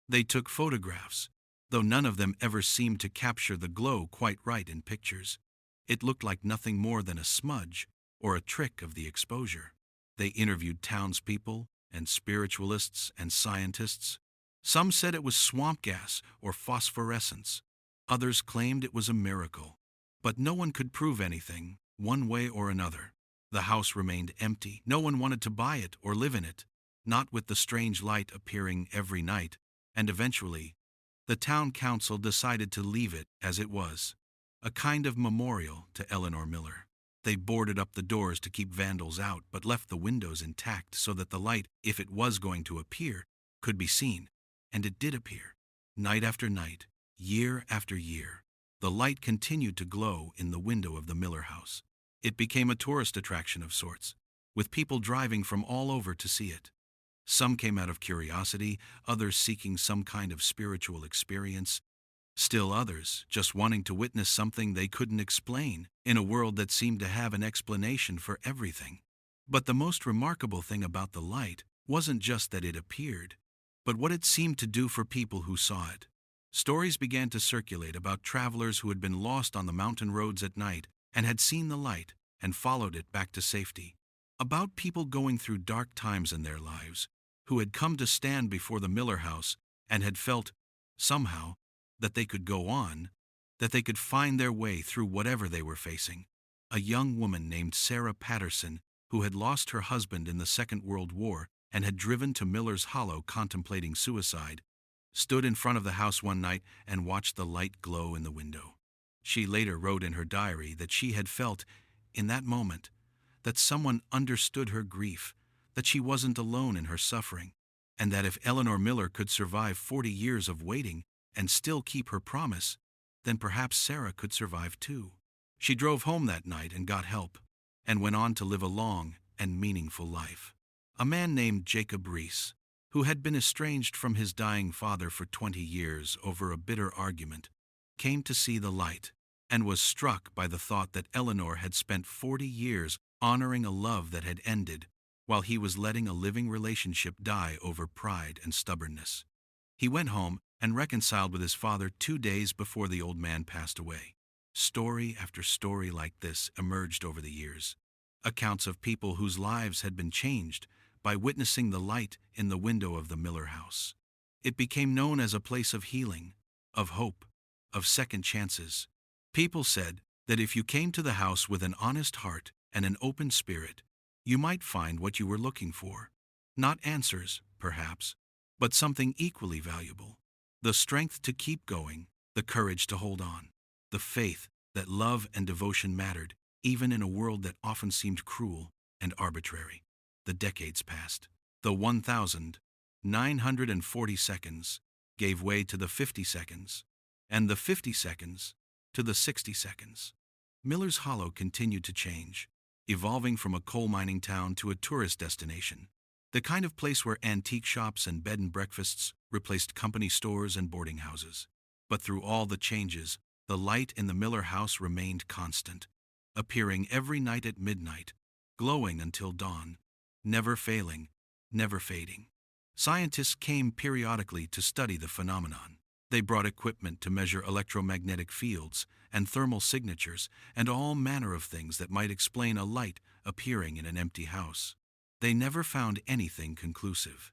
They took photographs, though none of them ever seemed to capture the glow quite right in pictures. It looked like nothing more than a smudge or a trick of the exposure. They interviewed townspeople and spiritualists and scientists. Some said it was swamp gas or phosphorescence. Others claimed it was a miracle. But no one could prove anything, one way or another. The house remained empty. No one wanted to buy it or live in it, not with the strange light appearing every night. And eventually, the town council decided to leave it as it was, a kind of memorial to Eleanor Miller. They boarded up the doors to keep vandals out, but left the windows intact so that the light, if it was going to appear, could be seen. And it did appear. Night after night, year after year. the light continued to glow in the window of the Miller house. It became a tourist attraction of sorts, with people driving from all over to see it. Some came out of curiosity, others seeking some kind of spiritual experience, still others just wanting to witness something they couldn't explain in a world that seemed to have an explanation for everything. But the most remarkable thing about the light wasn't just that it appeared, but what it seemed to do for people who saw it. Stories began to circulate about travelers who had been lost on the mountain roads at night and had seen the light and followed it back to safety. About people going through dark times in their lives, who had come to stand before the Miller house and had felt, somehow, that they could go on, that they could find their way through whatever they were facing. A young woman named Sarah Patterson, who had lost her husband in the Second World War and had driven to Miller's Hollow contemplating suicide, stood in front of the house one night and watched the light glow in the window. She later wrote in her diary that she had felt, in that moment, that someone understood her grief, that she wasn't alone in her suffering, and that if Eleanor Miller could survive 40 years of waiting and still keep her promise, then perhaps Sarah could survive too. She drove home that night and got help, and went on to live a long and meaningful life. A man named Jacob Reese, who had been estranged from his dying father for 20 years over a bitter argument, came to see the light and was struck by the thought that Eleanor had spent 40 years honoring a love that had ended, while he was letting a living relationship die over pride and stubbornness. He went home and reconciled with his father 2 days before the old man passed away. Story after story like this emerged over the years. Accounts of people whose lives had been changed by witnessing the light in the window of the Miller house. It became known as a place of healing, of hope, of second chances. People said that if you came to the house with an honest heart and an open spirit, you might find what you were looking for. Not answers, perhaps, but something equally valuable. The strength to keep going, the courage to hold on, the faith that love and devotion mattered, even in a world that often seemed cruel and arbitrary. The decades passed. The 1,940 seconds gave way to the 50 seconds, and the 50 seconds to the 60 seconds. Miller's Hollow continued to change, evolving from a coal mining town to a tourist destination, the kind of place where antique shops and bed and breakfasts replaced company stores and boarding houses. But through all the changes, the light in the Miller house remained constant, appearing every night at midnight, glowing until dawn, never failing, never fading. Scientists came periodically to study the phenomenon. They brought equipment to measure electromagnetic fields and thermal signatures and all manner of things that might explain a light appearing in an empty house. They never found anything conclusive.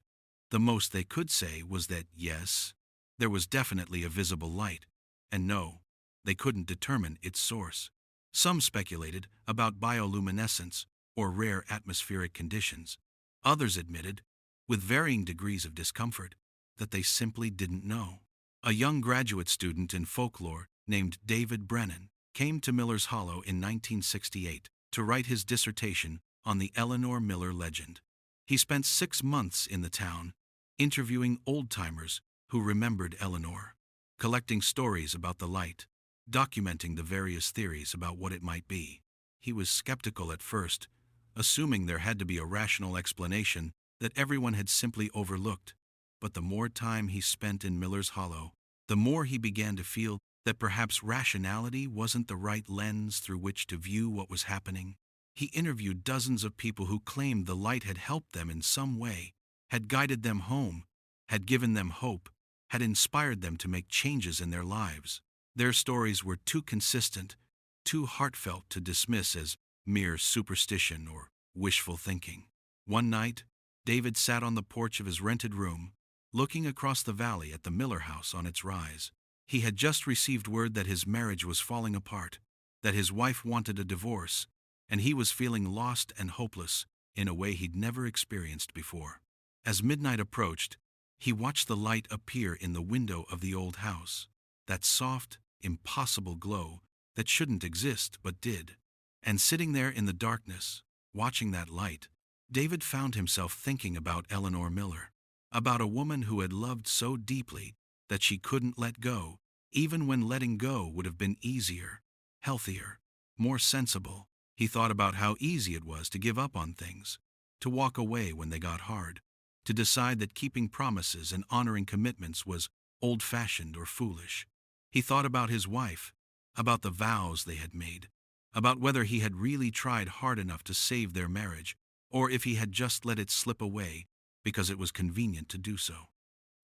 The most they could say was that yes, there was definitely a visible light, and no, they couldn't determine its source. Some speculated about bioluminescence or rare atmospheric conditions. Others admitted, with varying degrees of discomfort, that they simply didn't know. A young graduate student in folklore named David Brennan came to Miller's Hollow in 1968 to write his dissertation on the Eleanor Miller legend. He spent 6 months in the town, interviewing old-timers who remembered Eleanor, collecting stories about the light, documenting the various theories about what it might be. He was skeptical at first, assuming there had to be a rational explanation that everyone had simply overlooked. But the more time he spent in Miller's Hollow, the more he began to feel that perhaps rationality wasn't the right lens through which to view what was happening. He interviewed dozens of people who claimed the light had helped them in some way, had guided them home, had given them hope, had inspired them to make changes in their lives. Their stories were too consistent, too heartfelt to dismiss as mere superstition or wishful thinking. One night, David sat on the porch of his rented room, looking across the valley at the Miller house on its rise. He had just received word that his marriage was falling apart, that his wife wanted a divorce, and he was feeling lost and hopeless in a way he'd never experienced before. As midnight approached, he watched the light appear in the window of the old house, that soft, impossible glow that shouldn't exist but did. And sitting there in the darkness, watching that light, David found himself thinking about Eleanor Miller, about a woman who had loved so deeply that she couldn't let go, even when letting go would have been easier, healthier, more sensible. He thought about how easy it was to give up on things, to walk away when they got hard, to decide that keeping promises and honoring commitments was old-fashioned or foolish. He thought about his wife, about the vows they had made, about whether he had really tried hard enough to save their marriage, or if he had just let it slip away because it was convenient to do so.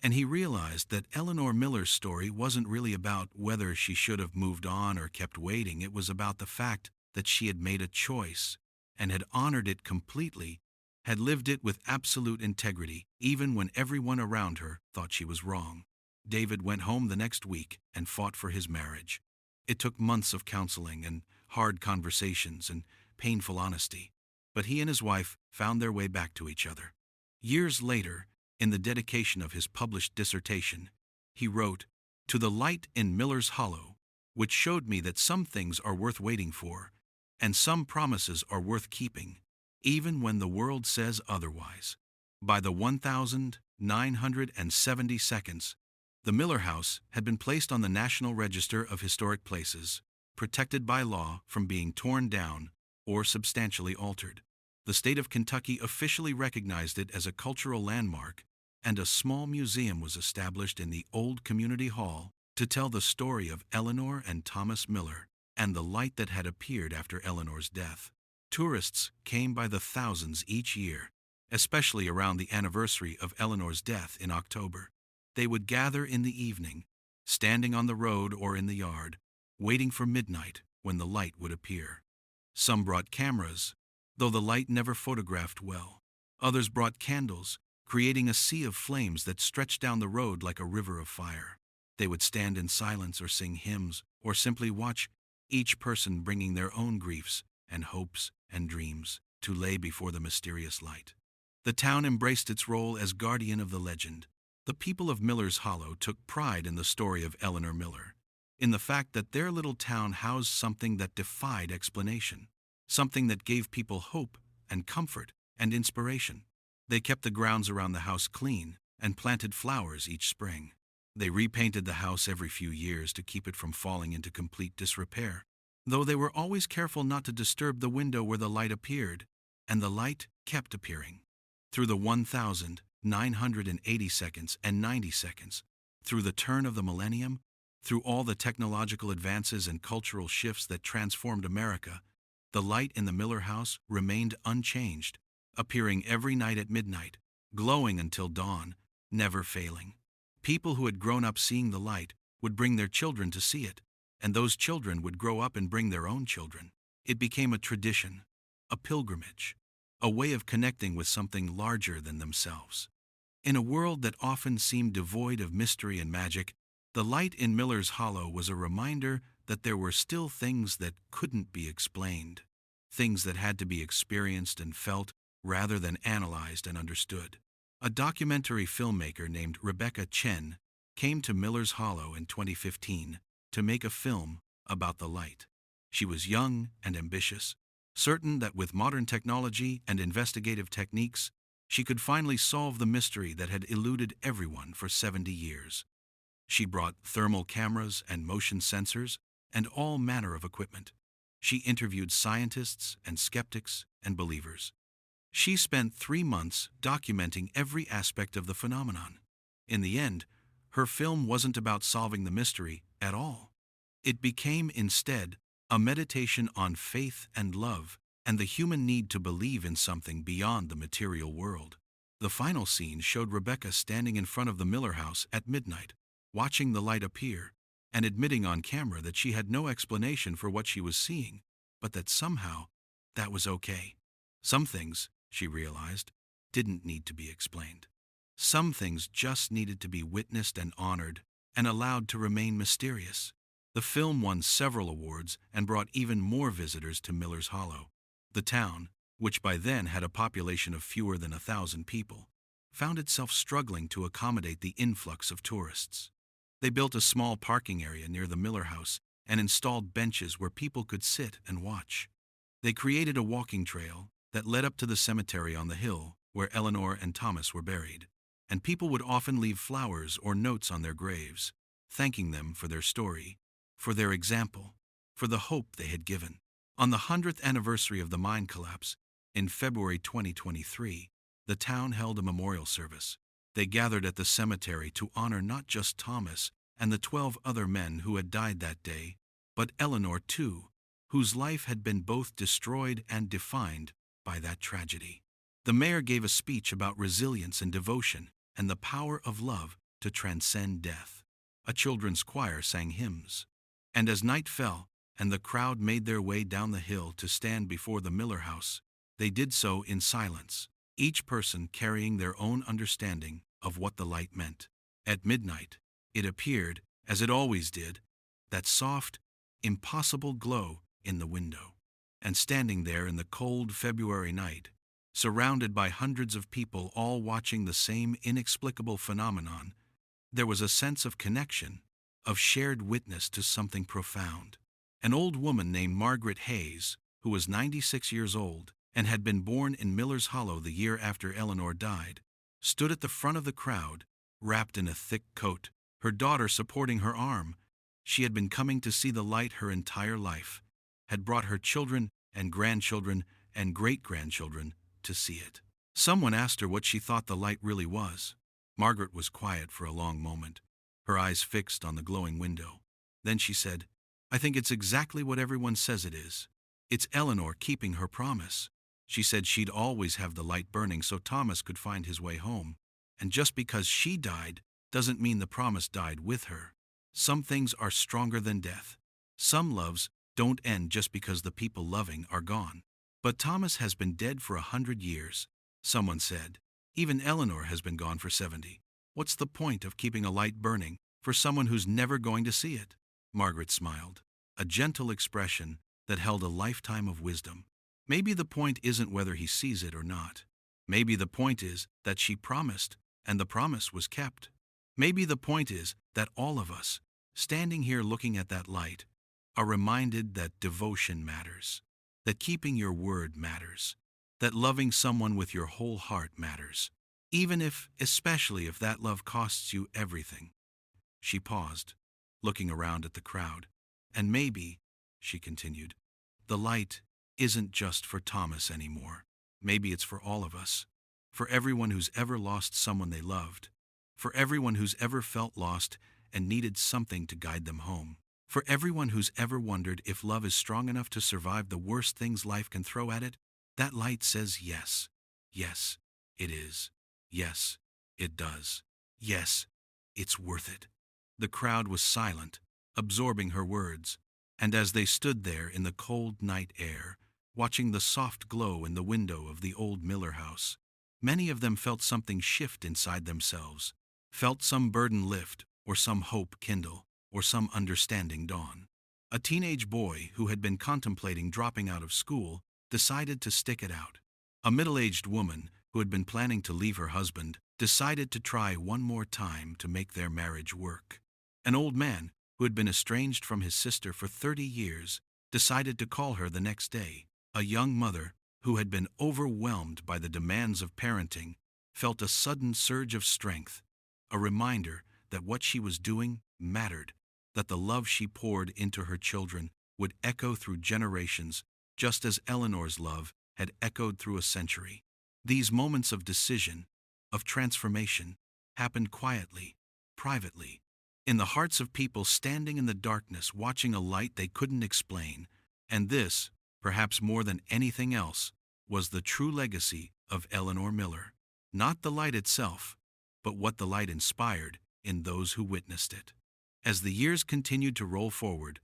And he realized that Eleanor Miller's story wasn't really about whether she should have moved on or kept waiting. It was about the fact that she had made a choice and had honored it completely, had lived it with absolute integrity, even when everyone around her thought she was wrong. David went home the next week and fought for his marriage. It took months of counseling and hard conversations and painful honesty, but he and his wife found their way back to each other. Years later, in the dedication of his published dissertation, he wrote, "To the light in Miller's Hollow, which showed me that some things are worth waiting for, and some promises are worth keeping, even when the world says otherwise." By the 1970 the Miller House had been placed on the National Register of Historic Places, protected by law from being torn down or substantially altered. The state of Kentucky officially recognized it as a cultural landmark, and a small museum was established in the old community hall to tell the story of Eleanor and Thomas Miller and the light that had appeared after Eleanor's death. Tourists came by the thousands each year, especially around the anniversary of Eleanor's death in October. They would gather in the evening, standing on the road or in the yard, waiting for midnight when the light would appear. Some brought cameras, though the light never photographed well. Others brought candles, creating a sea of flames that stretched down the road like a river of fire. They would stand in silence or sing hymns, or simply watch, each person bringing their own griefs and hopes and dreams to lay before the mysterious light. The town embraced its role as guardian of the legend. The people of Miller's Hollow took pride in the story of Eleanor Miller, in the fact that their little town housed something that defied explanation, something that gave people hope and comfort and inspiration. They kept the grounds around the house clean and planted flowers each spring. They repainted the house every few years to keep it from falling into complete disrepair, though they were always careful not to disturb the window where the light appeared, and the light kept appearing. Through the 1980 and 90 seconds, through the turn of the millennium, through all the technological advances and cultural shifts that transformed America, the light in the Miller house remained unchanged, appearing every night at midnight, glowing until dawn, never failing. People who had grown up seeing the light would bring their children to see it, and those children would grow up and bring their own children. It became a tradition, a pilgrimage, a way of connecting with something larger than themselves. In a world that often seemed devoid of mystery and magic, the light in Miller's Hollow was a reminder that there were still things that couldn't be explained, things that had to be experienced and felt rather than analyzed and understood. A documentary filmmaker named Rebecca Chen came to Miller's Hollow in 2015 to make a film about the light. She was young and ambitious, certain that with modern technology and investigative techniques, she could finally solve the mystery that had eluded everyone for 70 years. She brought thermal cameras and motion sensors and all manner of equipment. She interviewed scientists and skeptics and believers. She spent 3 months documenting every aspect of the phenomenon. In the end, her film wasn't about solving the mystery at all. It became instead a meditation on faith and love and the human need to believe in something beyond the material world. The final scene showed Rebecca standing in front of the Miller house at midnight, watching the light appear, and admitting on camera that she had no explanation for what she was seeing, but that somehow that was okay. Some things, she realized, didn't need to be explained. Some things just needed to be witnessed and honored and allowed to remain mysterious. The film won several awards and brought even more visitors to Miller's Hollow. The town, which by then had a population of fewer than 1,000 people, found itself struggling to accommodate the influx of tourists. They built a small parking area near the Miller house and installed benches where people could sit and watch. They created a walking trail that led up to the cemetery on the hill where Eleanor and Thomas were buried, and people would often leave flowers or notes on their graves. thanking them for their story, for their example, for the hope they had given. On the 100th anniversary of the mine collapse, in February 2023, the town held a memorial service. They gathered at the cemetery to honor not just Thomas and the 12 other men who had died that day, but Eleanor too, whose life had been both destroyed and defined by that tragedy. The mayor gave a speech about resilience and devotion and the power of love to transcend death. A children's choir sang hymns. And as night fell and the crowd made their way down the hill to stand before the Miller house, they did so in silence, each person carrying their own understanding of what the light meant. At midnight, it appeared, as it always did, that soft, impossible glow in the window. And standing there in the cold February night, surrounded by hundreds of people all watching the same inexplicable phenomenon, there was a sense of connection, of shared witness to something profound. An old woman named Margaret Hayes, who was 96 years old and had been born in Miller's Hollow the year after Eleanor died, stood at the front of the crowd, wrapped in a thick coat, her daughter supporting her arm. She had been coming to see the light her entire life, had brought her children and grandchildren and great-grandchildren to see it. Someone asked her what she thought the light really was. Margaret was quiet for a long moment, her eyes fixed on the glowing window. Then she said, "I think it's exactly what everyone says it is. It's Eleanor keeping her promise. She said she'd always have the light burning so Thomas could find his way home. And just because she died doesn't mean the promise died with her. Some things are stronger than death. Some loves don't end just because the people loving are gone." "But Thomas has been dead for 100 years, someone said. "Even Eleanor has been gone for 70. What's the point of keeping a light burning for someone who's never going to see it?" Margaret smiled, a gentle expression that held a lifetime of wisdom. "Maybe the point isn't whether he sees it or not. Maybe the point is that she promised, and the promise was kept. Maybe the point is that all of us, standing here looking at that light, are reminded that devotion matters, that keeping your word matters, that loving someone with your whole heart matters, especially if that love costs you everything." She paused, looking around at the crowd. "And maybe," she continued, "the light isn't just for Thomas anymore. Maybe it's for all of us, for everyone who's ever lost someone they loved, for everyone who's ever felt lost and needed something to guide them home, for everyone who's ever wondered if love is strong enough to survive the worst things life can throw at it. That light says yes. Yes, it is. Yes, it does. Yes, it's worth it." The crowd was silent, absorbing her words, and as they stood there in the cold night air, watching the soft glow in the window of the old Miller house, many of them felt something shift inside themselves, felt some burden lift, or some hope kindle, or some understanding dawn. A teenage boy who had been contemplating dropping out of school decided to stick it out. A middle-aged woman who had been planning to leave her husband decided to try one more time to make their marriage work. An old man who had been estranged from his sister for 30 years decided to call her the next day. A young mother who had been overwhelmed by the demands of parenting felt a sudden surge of strength, a reminder that what she was doing mattered, that the love she poured into her children would echo through generations, just as Eleanor's love had echoed through a century. These moments of decision, of transformation, happened quietly, privately, in the hearts of people standing in the darkness watching a light they couldn't explain. And this, perhaps more than anything else, was the true legacy of Eleanor Miller. Not the light itself, but what the light inspired in those who witnessed it. As the years continued to roll forward,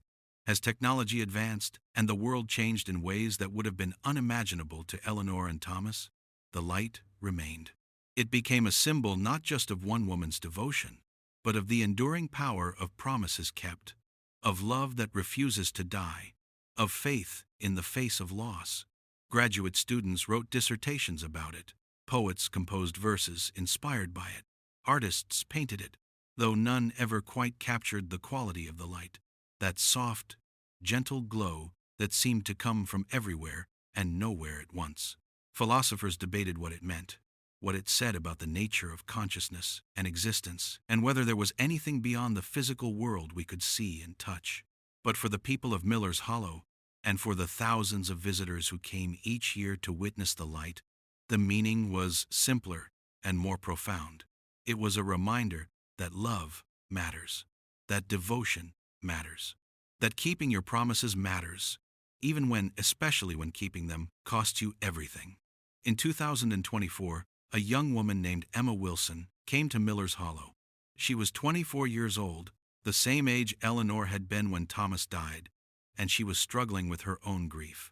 as technology advanced and the world changed in ways that would have been unimaginable to Eleanor and Thomas, the light remained. It became a symbol not just of one woman's devotion, but of the enduring power of promises kept, of love that refuses to die, of faith in the face of loss. Graduate students wrote dissertations about it. Poets composed verses inspired by it. Artists painted it, though none ever quite captured the quality of the light, that soft, gentle glow that seemed to come from everywhere and nowhere at once. Philosophers debated what it meant. what it said about the nature of consciousness and existence, and whether there was anything beyond the physical world we could see and touch. But for the people of Miller's Hollow, and for the thousands of visitors who came each year to witness the light, the meaning was simpler and more profound. It was a reminder that love matters, that devotion matters, that keeping your promises matters, even when, especially when keeping them, costs you everything. In 2024, a young woman named Emma Wilson came to Miller's Hollow. She was 24 years old, the same age Eleanor had been when Thomas died, and she was struggling with her own grief.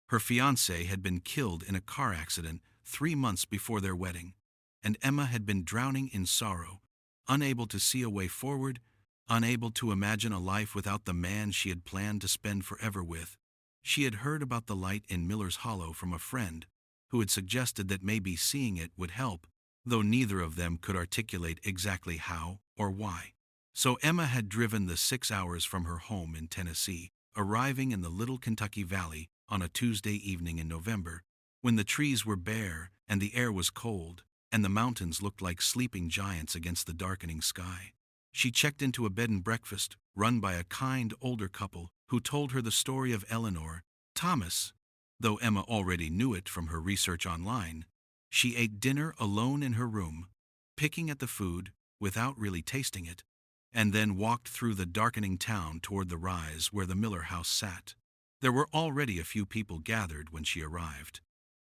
Her fiancé had been killed in a car accident 3 months before their wedding, and Emma had been drowning in sorrow, unable to see a way forward, unable to imagine a life without the man she had planned to spend forever with. She had heard about the light in Miller's Hollow from a friend, who had suggested that maybe seeing it would help, though neither of them could articulate exactly how or why. So Emma had driven the 6 hours from her home in Tennessee, arriving in the Little Kentucky Valley on a Tuesday evening in November, when the trees were bare and the air was cold, and the mountains looked like sleeping giants against the darkening sky. She checked into a bed and breakfast run by a kind older couple who told her the story of Eleanor. Thomas, though Emma already knew it from her research online, she ate dinner alone in her room, picking at the food without really tasting it, and then walked through the darkening town toward the rise where the Miller house sat. There were already a few people gathered when she arrived,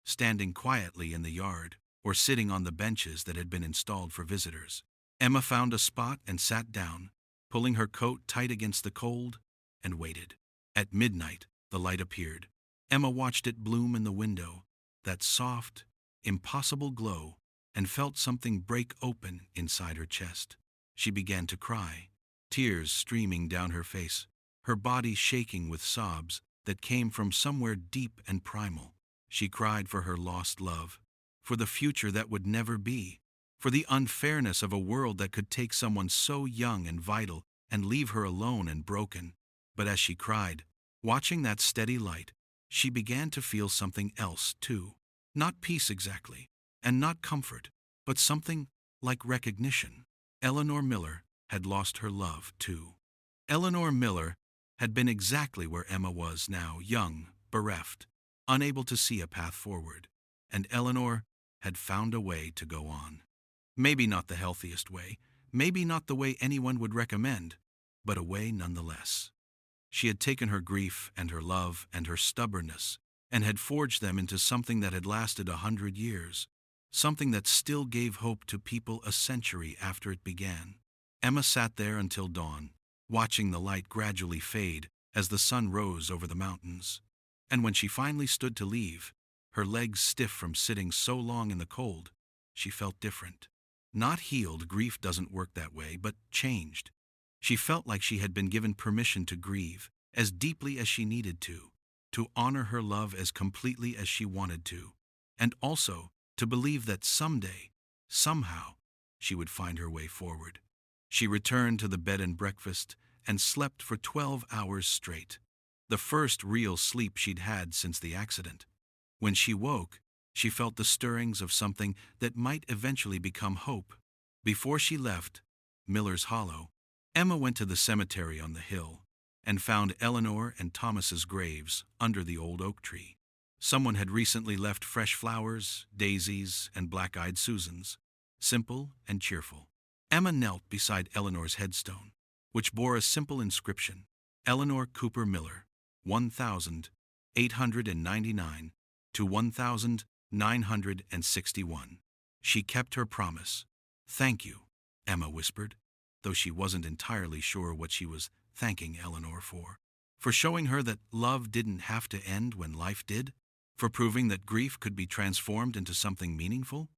standing quietly in the yard or sitting on the benches that had been installed for visitors. Emma found a spot and sat down, pulling her coat tight against the cold, and waited. At midnight, the light appeared. Emma watched it bloom in the window, that soft, impossible glow, and felt something break open inside her chest. She began to cry, tears streaming down her face, her body shaking with sobs that came from somewhere deep and primal. She cried for her lost love, for the future that would never be, for the unfairness of a world that could take someone so young and vital and leave her alone and broken. But as she cried, watching that steady light, she began to feel something else too. Not peace exactly, and not comfort, but something like recognition. Eleanor Miller had lost her love too. Eleanor Miller had been exactly where Emma was now, young, bereft, unable to see a path forward. And Eleanor had found a way to go on. Maybe not the healthiest way, maybe not the way anyone would recommend, but a way nonetheless. She had taken her grief and her love and her stubbornness and had forged them into something that had lasted 100 years, something that still gave hope to people a century after it began. Emma sat there until dawn, watching the light gradually fade as the sun rose over the mountains. And when she finally stood to leave, her legs stiff from sitting so long in the cold, she felt different. Not healed, grief doesn't work that way, but changed. She felt like she had been given permission to grieve as deeply as she needed to honor her love as completely as she wanted to, and also to believe that someday, somehow, she would find her way forward. She returned to the bed and breakfast and slept for 12 hours straight, the first real sleep she'd had since the accident. When she woke, she felt the stirrings of something that might eventually become hope. Before she left Miller's Hollow, Emma went to the cemetery on the hill and found Eleanor and Thomas's graves under the old oak tree. Someone had recently left fresh flowers, daisies, and black-eyed Susans, simple and cheerful. Emma knelt beside Eleanor's headstone, which bore a simple inscription: Eleanor Cooper Miller, 1899 to 1961. She kept her promise. "Thank you," Emma whispered, though she wasn't entirely sure what she was thanking Eleanor for showing her that love didn't have to end when life did, for proving that grief could be transformed into something meaningful,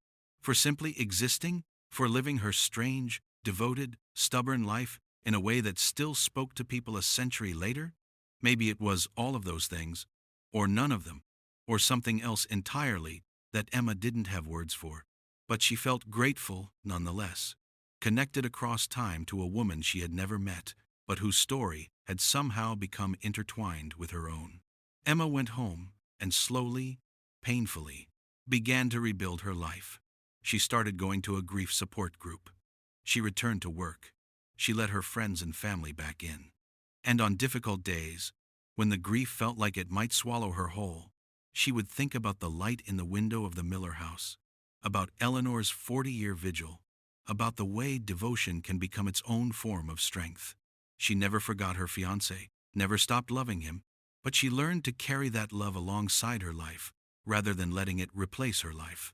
for simply existing, for living her strange, devoted, stubborn life in a way that still spoke to people a century later. Maybe it was all of those things, or none of them, or something else entirely that Emma didn't have words for, but she felt grateful nonetheless, connected across time to a woman she had never met, but whose story had somehow become intertwined with her own. Emma went home and slowly, painfully, began to rebuild her life. She started going to a grief support group. She returned to work. She let her friends and family back in. And on difficult days, when the grief felt like it might swallow her whole, she would think about the light in the window of the Miller house, about Eleanor's 40-year vigil, about the way devotion can become its own form of strength. She never forgot her fiancé, never stopped loving him, but she learned to carry that love alongside her life, rather than letting it replace her life.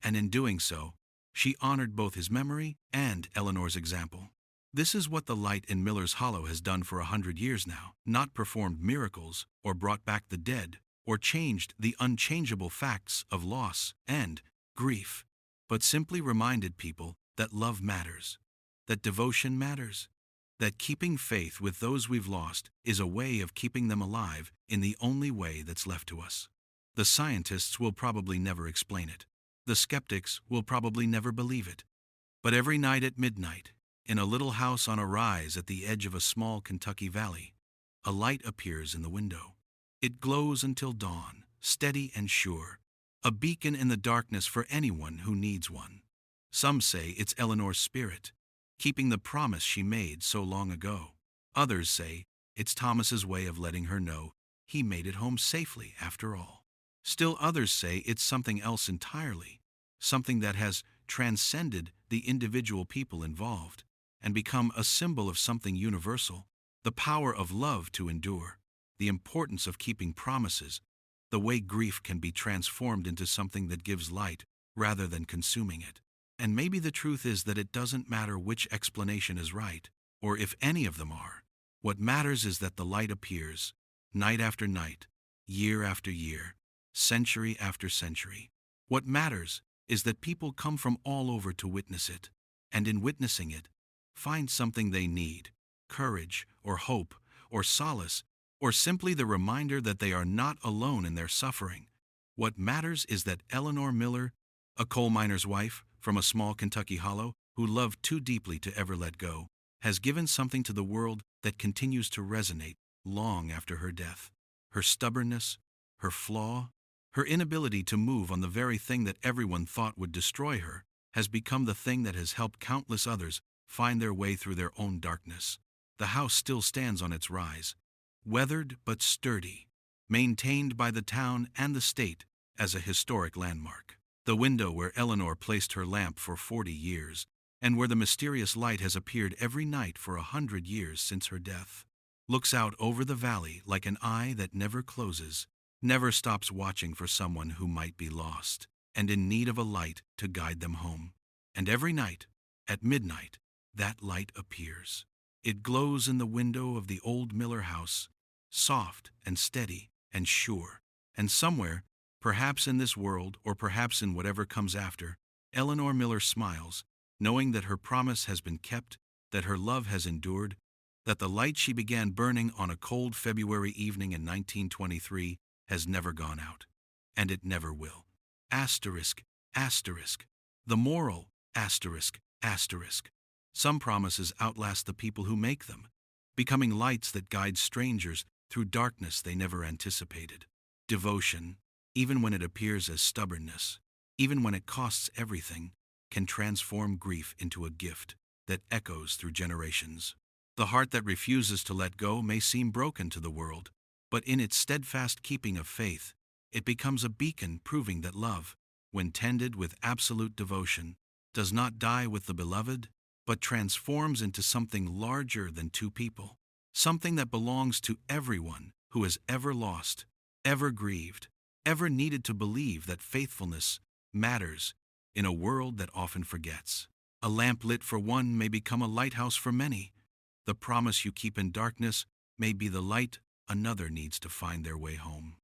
And in doing so, she honored both his memory and Eleanor's example. This is what the light in Miller's Hollow has done for 100 years now, not performed miracles or brought back the dead or changed the unchangeable facts of loss and grief, but simply reminded people that love matters, that devotion matters, that keeping faith with those we've lost is a way of keeping them alive in the only way that's left to us. The scientists will probably never explain it. The skeptics will probably never believe it. But every night at midnight, in a little house on a rise at the edge of a small Kentucky valley, a light appears in the window. It glows until dawn, steady and sure, a beacon in the darkness for anyone who needs one. Some say it's Eleanor's spirit, keeping the promise she made so long ago. Others say it's Thomas's way of letting her know he made it home safely after all. Still others say it's something else entirely, something that has transcended the individual people involved and become a symbol of something universal, the power of love to endure, the importance of keeping promises, the way grief can be transformed into something that gives light rather than consuming it. And maybe the truth is that it doesn't matter which explanation is right, or if any of them are. What matters is that the light appears, night after night, year after year, century after century. What matters is that people come from all over to witness it, and in witnessing it, find something they need, courage or hope or solace, or simply the reminder that they are not alone in their suffering. What matters is that Eleanor Miller, a coal miner's wife from a small Kentucky hollow who loved too deeply to ever let go, has given something to the world that continues to resonate long after her death. Her stubbornness, her flaw, her inability to move on the very thing that everyone thought would destroy her, has become the thing that has helped countless others find their way through their own darkness. The house still stands on its rise, weathered but sturdy, maintained by the town and the state as a historic landmark. The window where Eleanor placed her lamp for 40 years, and where the mysterious light has appeared every night for 100 years since her death, looks out over the valley like an eye that never closes, never stops watching for someone who might be lost and in need of a light to guide them home. And every night, at midnight, that light appears. It glows in the window of the old Miller house, soft and steady and sure. And somewhere, perhaps in this world or perhaps in whatever comes after, Eleanor Miller smiles, knowing that her promise has been kept, that her love has endured, that the light she began burning on a cold February evening in 1923 has never gone out, and it never will. Asterisk, asterisk. The moral, asterisk, asterisk. Some promises outlast the people who make them, becoming lights that guide strangers through darkness they never anticipated. Devotion, even when it appears as stubbornness, even when it costs everything, can transform grief into a gift that echoes through generations. The heart that refuses to let go may seem broken to the world, but in its steadfast keeping of faith, it becomes a beacon proving that love, when tended with absolute devotion, does not die with the beloved, but transforms into something larger than two people, something that belongs to everyone who has ever lost, ever grieved, ever needed to believe that faithfulness matters in a world that often forgets. A lamp lit for one may become a lighthouse for many. The promise you keep in darkness may be the light another needs to find their way home.